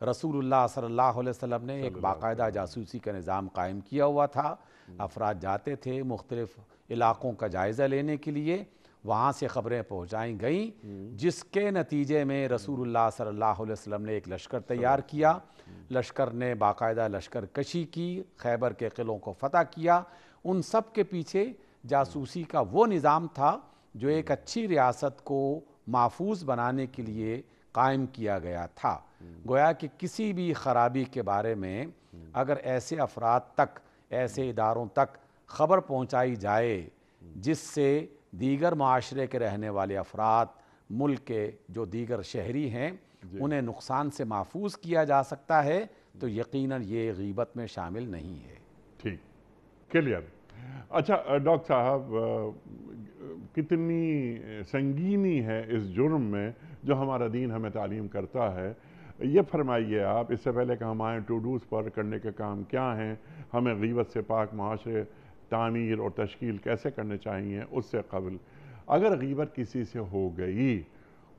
رسول اللہ صلی اللہ علیہ وسلم نے ایک باقاعدہ جاسوسی کا نظام قائم کیا ہوا تھا. افراد جاتے تھے مختلف علاقوں کا جائزہ لینے کے لیے، وہاں سے خبریں پہنچائی گئیں، جس کے نتیجے میں رسول اللہ صلی اللہ علیہ وسلم نے ایک لشکر تیار کیا. لشکر نے باقاعدہ لشکر کشی کی، خیبر کے قلعوں کو فتح کیا. ان سب کے پیچھے جاسوسی کا وہ نظام تھا جو ایک اچھی ریاست کو محفوظ بنانے کے لیے قائم کیا گیا تھا. گویا کہ کسی بھی خرابی کے بارے میں اگر ایسے افراد تک، ایسے اداروں تک خبر پہنچائی جائے جس سے دیگر معاشرے کے رہنے والے افراد، ملک کے جو دیگر شہری ہیں، انہیں نقصان سے محفوظ کیا جا سکتا ہے، تو یقیناً یہ غیبت میں شامل نہیں ہے. ٹھیک، کلیئر. اچھا ڈاکٹر صاحب، کتنی سنگینی ہے اس جرم میں جو ہمارا دین ہمیں تعلیم کرتا ہے. یہ فرمائیے آپ، اس سے پہلے کہ ہم آئیں ٹو ڈوز پر، کرنے کے کام کیا ہیں، ہمیں غیبت سے پاک معاشرے تعمیر اور تشکیل کیسے کرنے چاہیے، اس سے قبل اگر غیبت کسی سے ہو گئی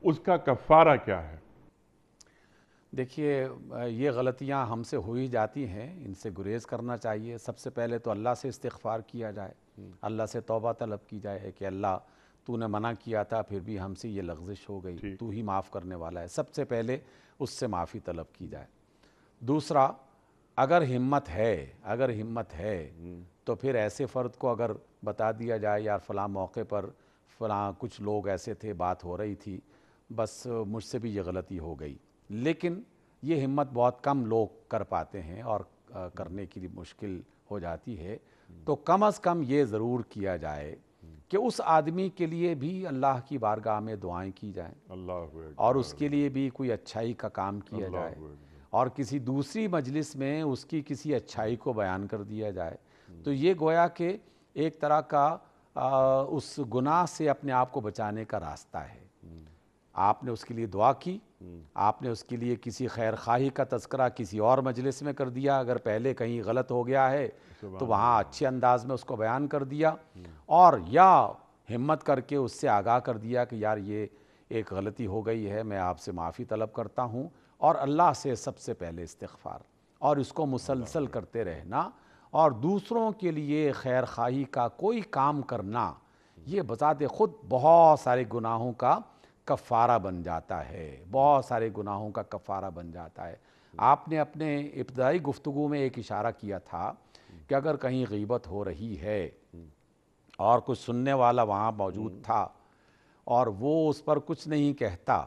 اس کا کفارہ کیا ہے؟ دیکھیے، یہ غلطیاں ہم سے ہو ہی جاتی ہیں، ان سے گریز کرنا چاہیے. سب سے پہلے تو اللہ سے استغفار کیا جائے، اللہ سے توبہ طلب کی جائے کہ اللہ تو نے منع کیا تھا پھر بھی ہم سے یہ لغزش ہو گئی، تو ہی معاف کرنے والا ہے. سب سے پہلے اس سے معافی طلب کی جائے. دوسرا، اگر ہمت ہے تو پھر ایسے فرد کو اگر بتا دیا جائے یار فلاں موقع پر فلاں کچھ لوگ ایسے تھے، بات ہو رہی تھی، بس مجھ سے بھی یہ غلطی ہو گئی. لیکن یہ ہمت بہت کم لوگ کر پاتے ہیں اور کرنے کے لیے مشکل ہو جاتی ہے. تو کم از کم یہ ضرور کیا جائے کہ اس آدمی کے لیے بھی اللہ کی بارگاہ میں دعائیں کی جائیں، اور اس کے لیے بھی کوئی اچھائی کا کام کیا جائے، اور کسی دوسری مجلس میں اس کی کسی اچھائی کو بیان کر دیا جائے. تو یہ گویا کہ ایک طرح کا اس گناہ سے اپنے آپ کو بچانے کا راستہ ہے. آپ نے اس کے لیے دعا کی، آپ نے اس کے لیے کسی خیر خواہی کا تذکرہ کسی اور مجلس میں کر دیا، اگر پہلے کہیں غلط ہو گیا ہے تو وہاں اچھے انداز میں اس کو بیان کر دیا، اور یا ہمت کر کے اس سے آگاہ کر دیا کہ یار یہ ایک غلطی ہو گئی ہے، میں آپ سے معافی طلب کرتا ہوں. اور اللہ سے سب سے پہلے استغفار، اور اس کو مسلسل کرتے رہنا، اور دوسروں کے لیے خیر خواہی کا کوئی کام کرنا، یہ بذات خود بہت سارے گناہوں کا کفارہ بن جاتا ہے، بہت سارے گناہوں کا کفارہ بن جاتا ہے. آپ نے اپنے ابتدائی گفتگو میں ایک اشارہ کیا تھا کہ اگر کہیں غیبت ہو رہی ہے اور کچھ سننے والا وہاں موجود تھا اور وہ اس پر کچھ نہیں کہتا،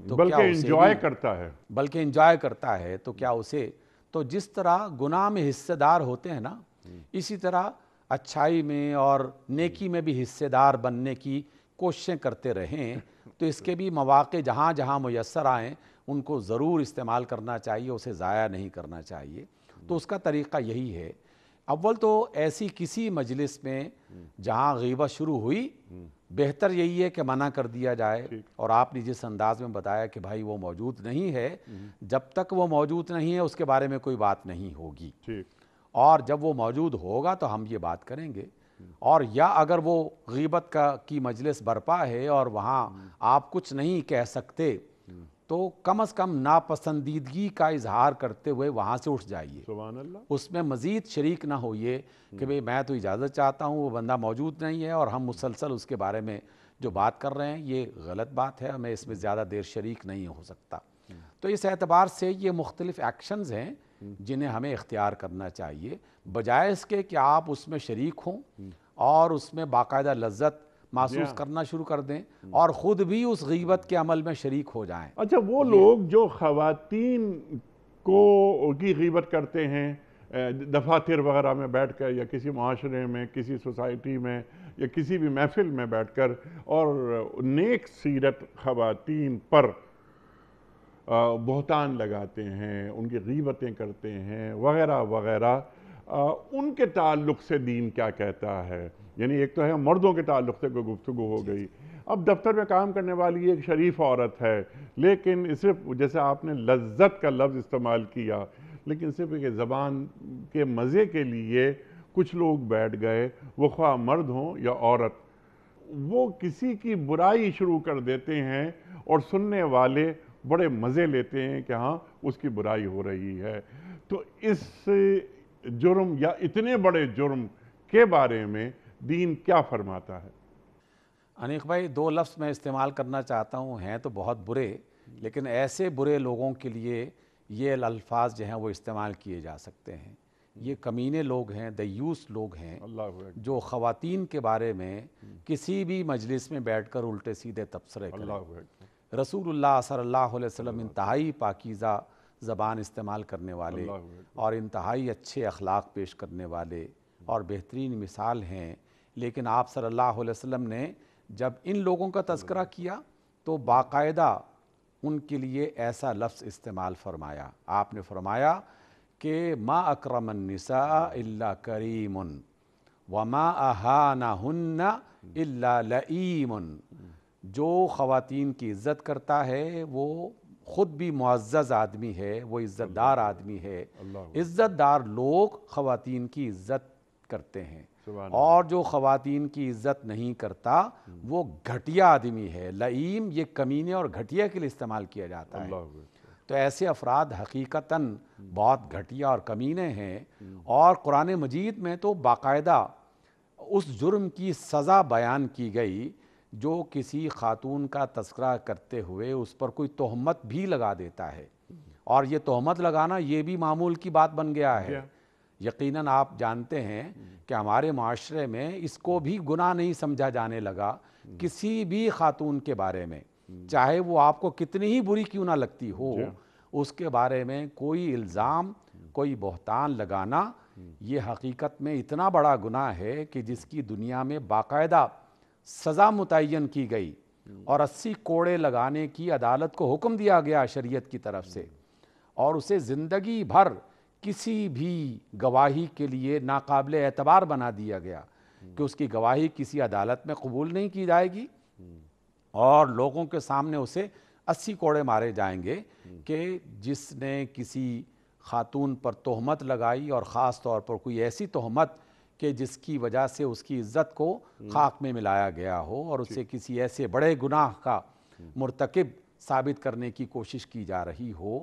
تو بلکہ انجوائے کرتا ہے، بلکہ انجوائے کرتا ہے، تو کیا اسے، تو جس طرح گناہ میں حصے دار ہوتے ہیں نا، اسی طرح اچھائی میں اور نیکی میں بھی حصے دار بننے کی کوششیں کرتے رہیں. تو اس کے بھی مواقع جہاں جہاں میسر آئیں ان کو ضرور استعمال کرنا چاہیے، اسے ضائع نہیں کرنا چاہیے. تو اس کا طریقہ یہی ہے، اول تو ایسی کسی مجلس میں جہاں غیبت شروع ہوئی، بہتر یہی ہے کہ منع کر دیا جائے. اور آپ نے جس انداز میں بتایا کہ بھائی وہ موجود نہیں ہے، جب تک وہ موجود نہیں ہے اس کے بارے میں کوئی بات نہیں ہوگی، اور جب وہ موجود ہوگا تو ہم یہ بات کریں گے. اور یا اگر وہ غیبت کی مجلس برپا ہے اور وہاں آپ کچھ نہیں کہہ سکتے، تو کم از کم ناپسندیدگی کا اظہار کرتے ہوئے وہاں سے اٹھ جائیے. سبحان اللہ. اس میں مزید شریک نہ ہوئیے کہ بھئی میں تو اجازت چاہتا ہوں، وہ بندہ موجود نہیں ہے اور ہم مسلسل اس کے بارے میں جو بات کر رہے ہیں یہ غلط بات ہے، میں اس میں زیادہ دیر شریک نہیں ہو سکتا. تو اس اعتبار سے یہ مختلف ایکشنز ہیں جنہیں ہمیں اختیار کرنا چاہیے، بجائے اس کے کہ آپ اس میں شریک ہوں اور اس میں باقاعدہ لذت محسوس کرنا شروع کر دیں اور خود بھی اس غیبت کے عمل میں شریک ہو جائیں. اچھا، وہ لوگ جو خواتین کی غیبت کرتے ہیں دفاتر وغیرہ میں بیٹھ کر یا کسی معاشرے میں، کسی سوسائٹی میں یا کسی بھی محفل میں بیٹھ کر اور نیک سیرت خواتین پر بہتان لگاتے ہیں، ان کی غیبتیں کرتے ہیں وغیرہ وغیرہ، ان کے تعلق سے دین کیا کہتا ہے؟ یعنی ایک تو ہے مردوں کے تعلق سے کوئی گفتگو ہو گئی، اب دفتر میں کام کرنے والی ایک شریف عورت ہے، لیکن صرف جیسے آپ نے لذت کا لفظ استعمال کیا، لیکن صرف کہ زبان کے مزے کے لیے کچھ لوگ بیٹھ گئے، وہ خواہ مرد ہوں یا عورت، وہ کسی کی برائی شروع کر دیتے ہیں اور سننے والے بڑے مزے لیتے ہیں کہ ہاں اس کی برائی ہو رہی ہے۔ تو اس جرم یا اتنے بڑے جرم کے بارے میں دین کیا فرماتا ہے؟ انیق بھائی، دو لفظ میں استعمال کرنا چاہتا ہوں، ہیں تو بہت برے، لیکن ایسے برے لوگوں کے لیے یہ الفاظ جو ہیں وہ استعمال کیے جا سکتے ہیں۔ یہ کمینے لوگ ہیں، دیوس لوگ ہیں، جو خواتین کے بارے میں کسی بھی مجلس میں بیٹھ کر الٹے سیدھے تبصرے کریں۔ رسول اللہ صلی اللہ علیہ وسلم انتہائی پاکیزہ زبان استعمال کرنے والے اور انتہائی اچھے اخلاق پیش کرنے والے اور بہترین مثال ہیں، لیکن آپ صلی اللہ علیہ وسلم نے جب ان لوگوں کا تذکرہ کیا تو باقاعدہ ان کے لیے ایسا لفظ استعمال فرمایا۔ آپ نے فرمایا کہ ما اکرم النساء الا کریم وما اہانہن الا لئیم۔ جو خواتین کی عزت کرتا ہے وہ خود بھی معزز آدمی ہے، وہ عزت دار آدمی ہے۔ عزت دار لوگ خواتین کی عزت کرتے ہیں، اور جو خواتین کی عزت نہیں کرتا وہ گھٹیا آدمی ہے۔ لئیم یہ کمینے اور گھٹیا کے لیے استعمال کیا جاتا ہے۔ تو ایسے افراد حقیقتاً بہت گھٹیا اور کمینے ہیں، اور قرآن مجید میں تو باقاعدہ اس جرم کی سزا بیان کی گئی جو کسی خاتون کا تذکرہ کرتے ہوئے اس پر کوئی تہمت بھی لگا دیتا ہے، اور یہ تہمت لگانا یہ بھی معمول کی بات بن گیا ہے۔ یقیناً آپ جانتے ہیں کہ ہمارے معاشرے میں اس کو بھی گناہ نہیں سمجھا جانے لگا کسی بھی خاتون کے بارے میں، چاہے وہ آپ کو کتنی ہی بری کیوں نہ لگتی ہو، اس کے بارے میں کوئی الزام، کوئی بہتان لگانا یہ حقیقت میں اتنا بڑا گناہ ہے کہ جس کی دنیا میں باقاعدہ سزا متعین کی گئی اور 80 کوڑے لگانے کی عدالت کو حکم دیا گیا شریعت کی طرف سے، اور اسے زندگی بھر کسی بھی گواہی کے لیے ناقابل اعتبار بنا دیا گیا کہ اس کی گواہی کسی عدالت میں قبول نہیں کی جائے گی، اور لوگوں کے سامنے اسے 80 کوڑے مارے جائیں گے کہ جس نے کسی خاتون پر تہمت لگائی، اور خاص طور پر کوئی ایسی تہمت کہ جس کی وجہ سے اس کی عزت کو خاک میں ملایا گیا ہو اور اسے کسی ایسے بڑے گناہ کا مرتکب ثابت کرنے کی کوشش کی جا رہی ہو۔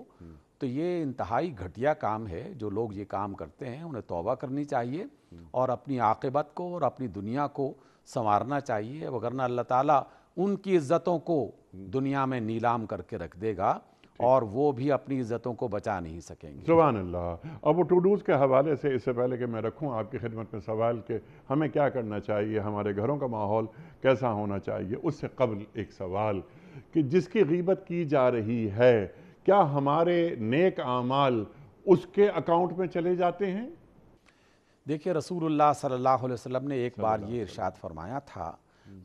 تو یہ انتہائی گھٹیا کام ہے۔ جو لوگ یہ کام کرتے ہیں انہیں توبہ کرنی چاہیے اور اپنی عاقبت کو اور اپنی دنیا کو سنوارنا چاہیے، وگرنہ اللہ تعالیٰ ان کی عزتوں کو دنیا میں نیلام کر کے رکھ دے گا اور وہ بھی اپنی عزتوں کو بچا نہیں سکیں گے۔ سبحان اللہ۔ اب وہ ٹو ڈوز کے حوالے سے اس سے پہلے کہ میں رکھوں آپ کی خدمت میں سوال کہ ہمیں کیا کرنا چاہیے، ہمارے گھروں کا ماحول کیسا ہونا چاہیے، اس سے قبل ایک سوال کہ جس کی غیبت کی جا رہی ہے کیا ہمارے نیک اعمال اس کے اکاؤنٹ میں چلے جاتے ہیں؟ دیکھیے، رسول اللہ صلی اللہ علیہ وسلم نے ایک بار یہ ارشاد فرمایا تھا،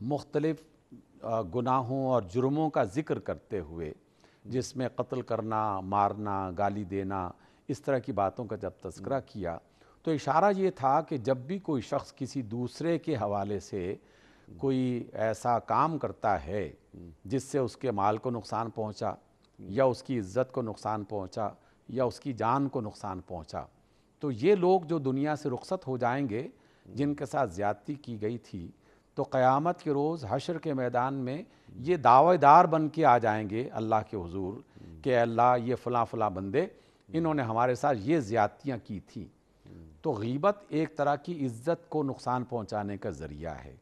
مختلف گناہوں اور جرموں کا ذکر کرتے ہوئے، جس میں قتل کرنا، مارنا، گالی دینا، اس طرح کی باتوں کا جب تذکرہ کیا تو اشارہ یہ تھا کہ جب بھی کوئی شخص کسی دوسرے کے حوالے سے کوئی ایسا کام کرتا ہے جس سے اس کے مال کو نقصان پہنچا یا اس کی عزت کو نقصان پہنچا یا اس کی جان کو نقصان پہنچا، تو یہ لوگ جو دنیا سے رخصت ہو جائیں گے جن کے ساتھ زیادتی کی گئی تھی، تو قیامت کے روز حشر کے میدان میں یہ دعوے دار بن کے آ جائیں گے اللہ کے حضور کہ اللہ یہ فلاں فلاں بندے انہوں نے ہمارے ساتھ یہ زیادتیاں کی تھیں۔ تو غیبت ایک طرح کی عزت کو نقصان پہنچانے کا ذریعہ ہے۔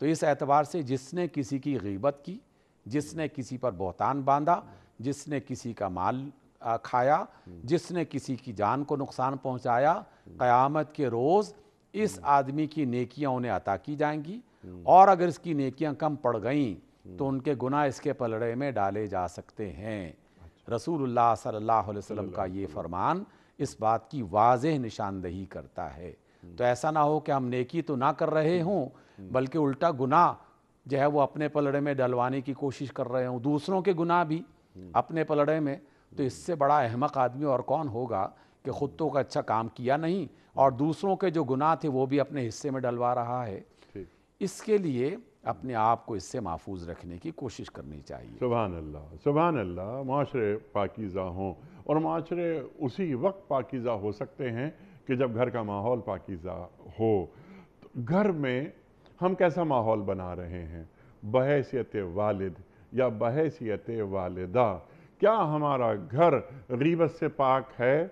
تو اس اعتبار سے جس نے کسی کی غیبت کی، جس نے کسی پر بہتان باندھا، جس نے کسی کا مال کھایا، جس نے کسی کی جان کو نقصان پہنچایا، قیامت کے روز اس آدمی کی نیکیاں انہیں عطا کی جائیں گی، اور اگر اس کی نیکیاں کم پڑ گئیں تو ان کے گناہ اس کے پلڑے میں ڈالے جا سکتے ہیں۔ رسول اللہ صلی اللہ علیہ وسلم کا یہ فرمان اس بات کی واضح نشاندہی کرتا ہے۔ تو ایسا نہ ہو کہ ہم نیکی تو نہ کر رہے ہوں بلکہ الٹا گناہ جو ہے وہ اپنے پلڑے میں ڈلوانے کی کوشش کر رہے ہوں، دوسروں کے گناہ بھی اپنے پلڑے میں۔ تو اس سے بڑا احمق آدمی اور کون ہوگا کہ خود تو کا اچھا کام کیا نہیں اور دوسروں کے جو گناہ تھے وہ بھی اپنے حصے میں ڈلوا رہا ہے۔ اس کے لیے اپنے آپ کو اس سے محفوظ رکھنے کی کوشش کرنی چاہیے۔ سبحان اللہ، سبحان اللہ۔ معاشرے پاکیزہ ہوں، اور معاشرے اسی وقت پاکیزہ ہو سکتے ہیں کہ جب گھر کا ماحول پاکیزہ ہو۔ تو گھر میں ہم کیسا ماحول بنا رہے ہیں؟ بحیثیت والد یا بحیثیت والدہ، کیا ہمارا گھر غیبت سے پاک ہے؟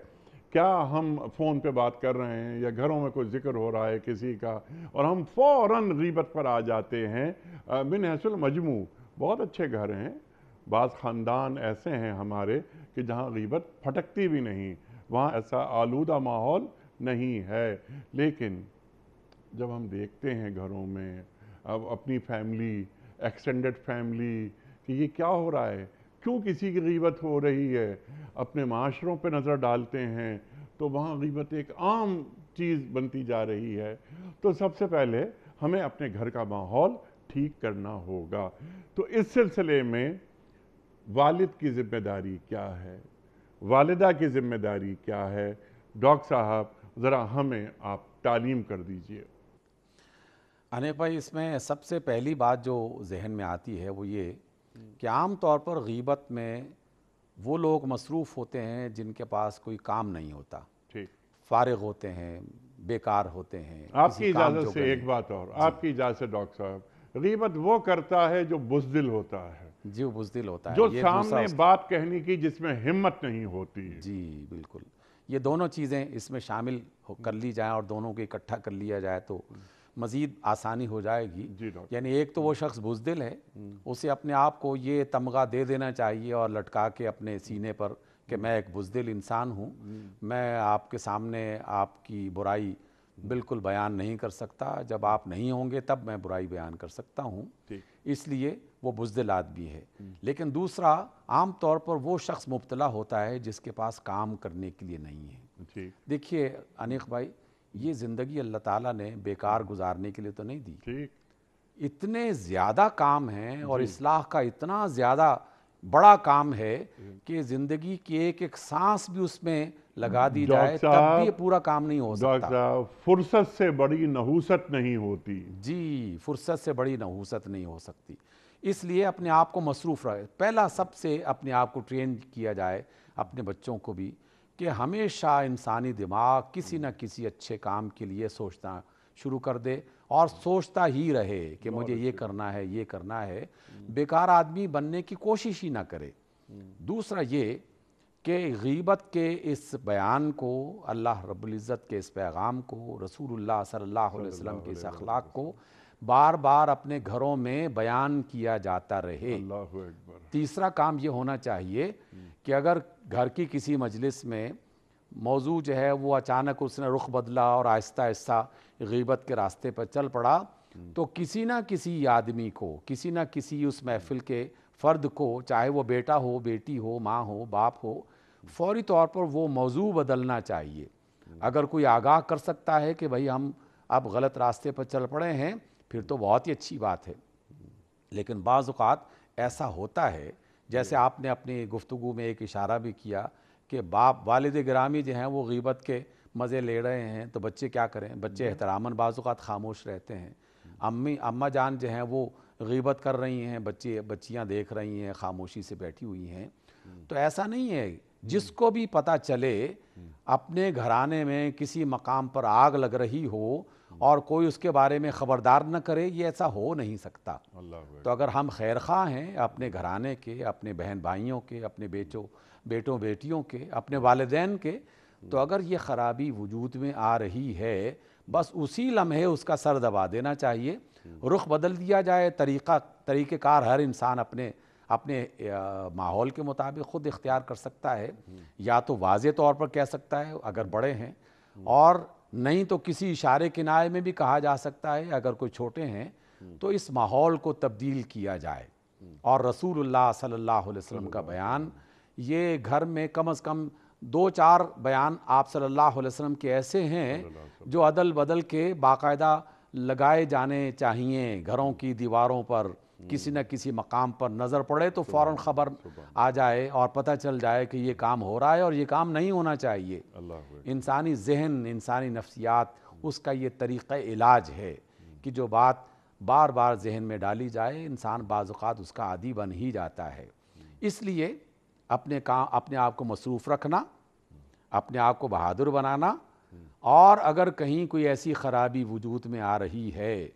کیا ہم فون پہ بات کر رہے ہیں یا گھروں میں کوئی ذکر ہو رہا ہے کسی کا اور ہم فوراً غیبت پر آ جاتے ہیں؟ من حیث المجموع بہت اچھے گھر ہیں، بعض خاندان ایسے ہیں ہمارے کہ جہاں غیبت پھٹکتی بھی نہیں، وہاں ایسا آلودہ ماحول نہیں ہے۔ لیکن جب ہم دیکھتے ہیں گھروں میں اب اپنی فیملی، ایکسٹینڈڈ فیملی، کہ یہ کیا ہو رہا ہے، کیوں کسی کی غیبت ہو رہی ہے، اپنے معاشروں پہ نظر ڈالتے ہیں تو وہاں غیبت ایک عام چیز بنتی جا رہی ہے۔ تو سب سے پہلے ہمیں اپنے گھر کا ماحول ٹھیک کرنا ہوگا۔ تو اس سلسلے میں والد کی ذمہ داری کیا ہے، والدہ کی ذمہ داری کیا ہے؟ ڈاکٹر صاحب ذرا ہمیں آپ تعلیم کر دیجئے۔ انیک بھائی، اس میں سب سے پہلی بات جو ذہن میں آتی ہے وہ یہ کہ عام طور پر غیبت میں وہ لوگ مصروف ہوتے ہیں جن کے پاس کوئی کام نہیں ہوتا، ٹھیک، فارغ ہوتے ہیں، بیکار ہوتے ہیں۔ آپ کی اجازت سے ایک بات اور، آپ کی اجازت سے ڈاکٹر صاحب، غیبت وہ کرتا ہے جو بزدل ہوتا ہے، جو بزدل ہوتا ہے، جو سامنے بات کہنے کی جس میں ہمت نہیں ہوتی۔ جی بالکل، یہ دونوں چیزیں اس میں شامل کر لی جائیں اور دونوں کو اکٹھا کر لیا جائے تو مزید آسانی ہو جائے گی۔ جی ڈاکٹر، یعنی ایک تو وہ شخص بزدل ہے، اسے اپنے آپ کو یہ تمغہ دے دینا چاہیے اور لٹکا کے اپنے سینے پر کہ میں ایک بزدل انسان ہوں، میں آپ کے سامنے آپ کی برائی بالکل بیان نہیں کر سکتا، جب آپ نہیں ہوں گے تب میں برائی بیان کر سکتا ہوں، اس لیے وہ بزدل آدمی ہے۔ لیکن دوسرا، عام طور پر وہ شخص مبتلا ہوتا ہے جس کے پاس کام کرنے کے لیے نہیں ہے۔ دیکھیے انیق بھائی، یہ زندگی اللہ تعالیٰ نے بیکار گزارنے کے لیے تو نہیں دی، اتنے زیادہ کام ہیں اور اصلاح کا اتنا زیادہ بڑا کام ہے کہ زندگی کی ایک ایک سانس بھی اس میں لگا دی جائے تب بھی یہ پورا کام نہیں ہو سکتا۔ ڈاکٹر صاحب، فرصت سے بڑی نحوست نہیں ہوتی۔ جی، فرصت سے بڑی نحوست نہیں ہو سکتی، اس لیے اپنے آپ کو مصروف رہے۔ پہلا سب سے اپنے آپ کو ٹرین کیا جائے، اپنے بچوں کو بھی، کہ ہمیشہ انسانی دماغ کسی نہ کسی اچھے کام کے لیے سوچنا شروع کر دے اور سوچتا ہی رہے کہ مجھے یہ کرنا ہے، یہ کرنا ہے، بیکار آدمی بننے کی کوشش ہی نہ کرے۔ دوسرا یہ کہ غیبت کے اس بیان کو، اللہ رب العزت کے اس پیغام کو، رسول اللہ صلی اللہ علیہ وسلم کے اس اخلاق کو بار بار اپنے گھروں میں بیان کیا جاتا رہے۔ اللہ اکبر۔ تیسرا کام یہ ہونا چاہیے کہ اگر گھر کی کسی مجلس میں موضوع جو ہے وہ اچانک اس نے رخ بدلا اور آہستہ آہستہ غیبت کے راستے پر چل پڑا، تو کسی نہ کسی آدمی کو، کسی نہ کسی اس محفل کے فرد کو، چاہے وہ بیٹا ہو، بیٹی ہو، ماں ہو، باپ ہو، فوری طور پر وہ موضوع بدلنا چاہیے۔ اگر کوئی آگاہ کر سکتا ہے کہ بھئی ہم اب غلط راستے پر چل پڑے ہیں، پھر تو بہت ہی اچھی بات ہے۔ لیکن بعض اوقات ایسا ہوتا ہے، جیسے آپ نے اپنی گفتگو میں ایک اشارہ بھی کیا کہ باپ، والد گرامی جو ہیں وہ غیبت کے مزے لے رہے ہیں، تو بچے کیا کریں؟ بچے احتراماً بعض اوقات خاموش رہتے ہیں۔ اماں جان جو ہیں وہ غیبت کر رہی ہیں، بچیاں دیکھ رہی ہیں، خاموشی سے بیٹھی ہوئی ہیں۔ تو ایسا نہیں ہے، جس کو بھی پتہ چلے اپنے گھرانے میں کسی مقام پر آگ لگ رہی ہو اور کوئی اس کے بارے میں خبردار نہ کرے، یہ ایسا ہو نہیں سکتا۔ تو اگر ہم خیر خواہ ہیں اپنے گھرانے کے، اپنے بہن بھائیوں کے، اپنے بیٹوں بیٹیوں کے، اپنے والدین کے، تو اگر یہ خرابی وجود میں آ رہی ہے، بس اسی لمحے اس کا سر دبا دینا چاہیے، رخ بدل دیا جائے۔ طریقہ کار ہر انسان اپنے ماحول کے مطابق خود اختیار کر سکتا ہے، یا تو واضح طور پر کہہ سکتا ہے اگر بڑے ہیں، اور نہیں تو کسی اشارے کنارے میں بھی کہا جا سکتا ہے اگر کوئی چھوٹے ہیں، تو اس ماحول کو تبدیل کیا جائے۔ اور رسول اللہ صلی اللہ علیہ وسلم کا بیان یہ گھر میں کم از کم دو چار بیان آپ صلی اللہ علیہ وسلم کے ایسے ہیں جو عدل بدل کے باقاعدہ لگائے جانے چاہیے. گھروں کی دیواروں پر کسی نہ کسی مقام پر نظر پڑے تو فوراً خبر آ جائے اور پتہ چل جائے کہ یہ کام ہو رہا ہے اور یہ کام نہیں ہونا چاہیے. انسانی ذہن، انسانی نفسیات، اس کا یہ طریقہ علاج ہے کہ جو بات بار بار ذہن میں ڈالی جائے انسان بعض اوقات اس کا عادی بن ہی جاتا ہے. اس لیے اپنے آپ کو مصروف رکھنا، اپنے آپ کو بہادر بنانا، اور اگر کہیں کوئی ایسی خرابی وجود میں آ رہی ہے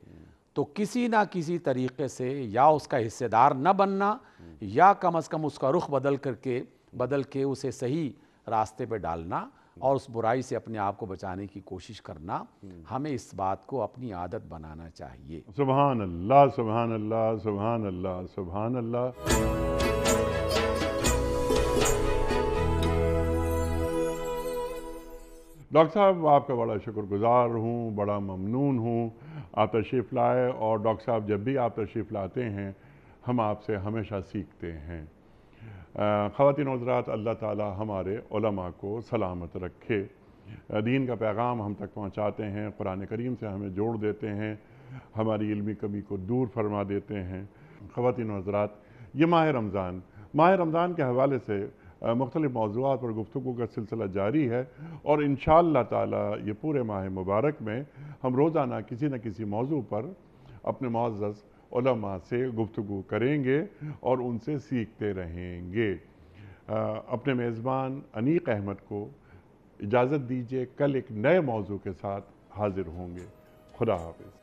تو کسی نہ کسی طریقے سے یا اس کا حصے دار نہ بننا یا کم از کم اس کا رخ بدل کے اسے صحیح راستے پہ ڈالنا اور اس برائی سے اپنے آپ کو بچانے کی کوشش کرنا، ہمیں اس بات کو اپنی عادت بنانا چاہیے. سبحان اللہ، سبحان اللہ، سبحان اللہ، سبحان اللہ. ڈاکٹر صاحب آپ کا بڑا شکر گزار ہوں، بڑا ممنون ہوں آپ تشریف لائے، اور ڈاکٹر صاحب جب بھی آپ تشریف لاتے ہیں ہم آپ سے ہمیشہ سیکھتے ہیں. خواتین و حضرات، اللہ تعالی ہمارے علماء کو سلامت رکھے، دین کا پیغام ہم تک پہنچاتے ہیں، قرآن کریم سے ہمیں جوڑ دیتے ہیں، ہماری علمی کمی کو دور فرما دیتے ہیں. خواتین و حضرات، یہ ماہ رمضان کے حوالے سے مختلف موضوعات پر گفتگو کا سلسلہ جاری ہے، اور انشاءاللہ تعالی یہ پورے ماہ مبارک میں ہم روزانہ کسی نہ کسی موضوع پر اپنے معزز علماء سے گفتگو کریں گے اور ان سے سیکھتے رہیں گے. اپنے میزبان انیق احمد کو اجازت دیجیے، کل ایک نئے موضوع کے ساتھ حاضر ہوں گے. خدا حافظ.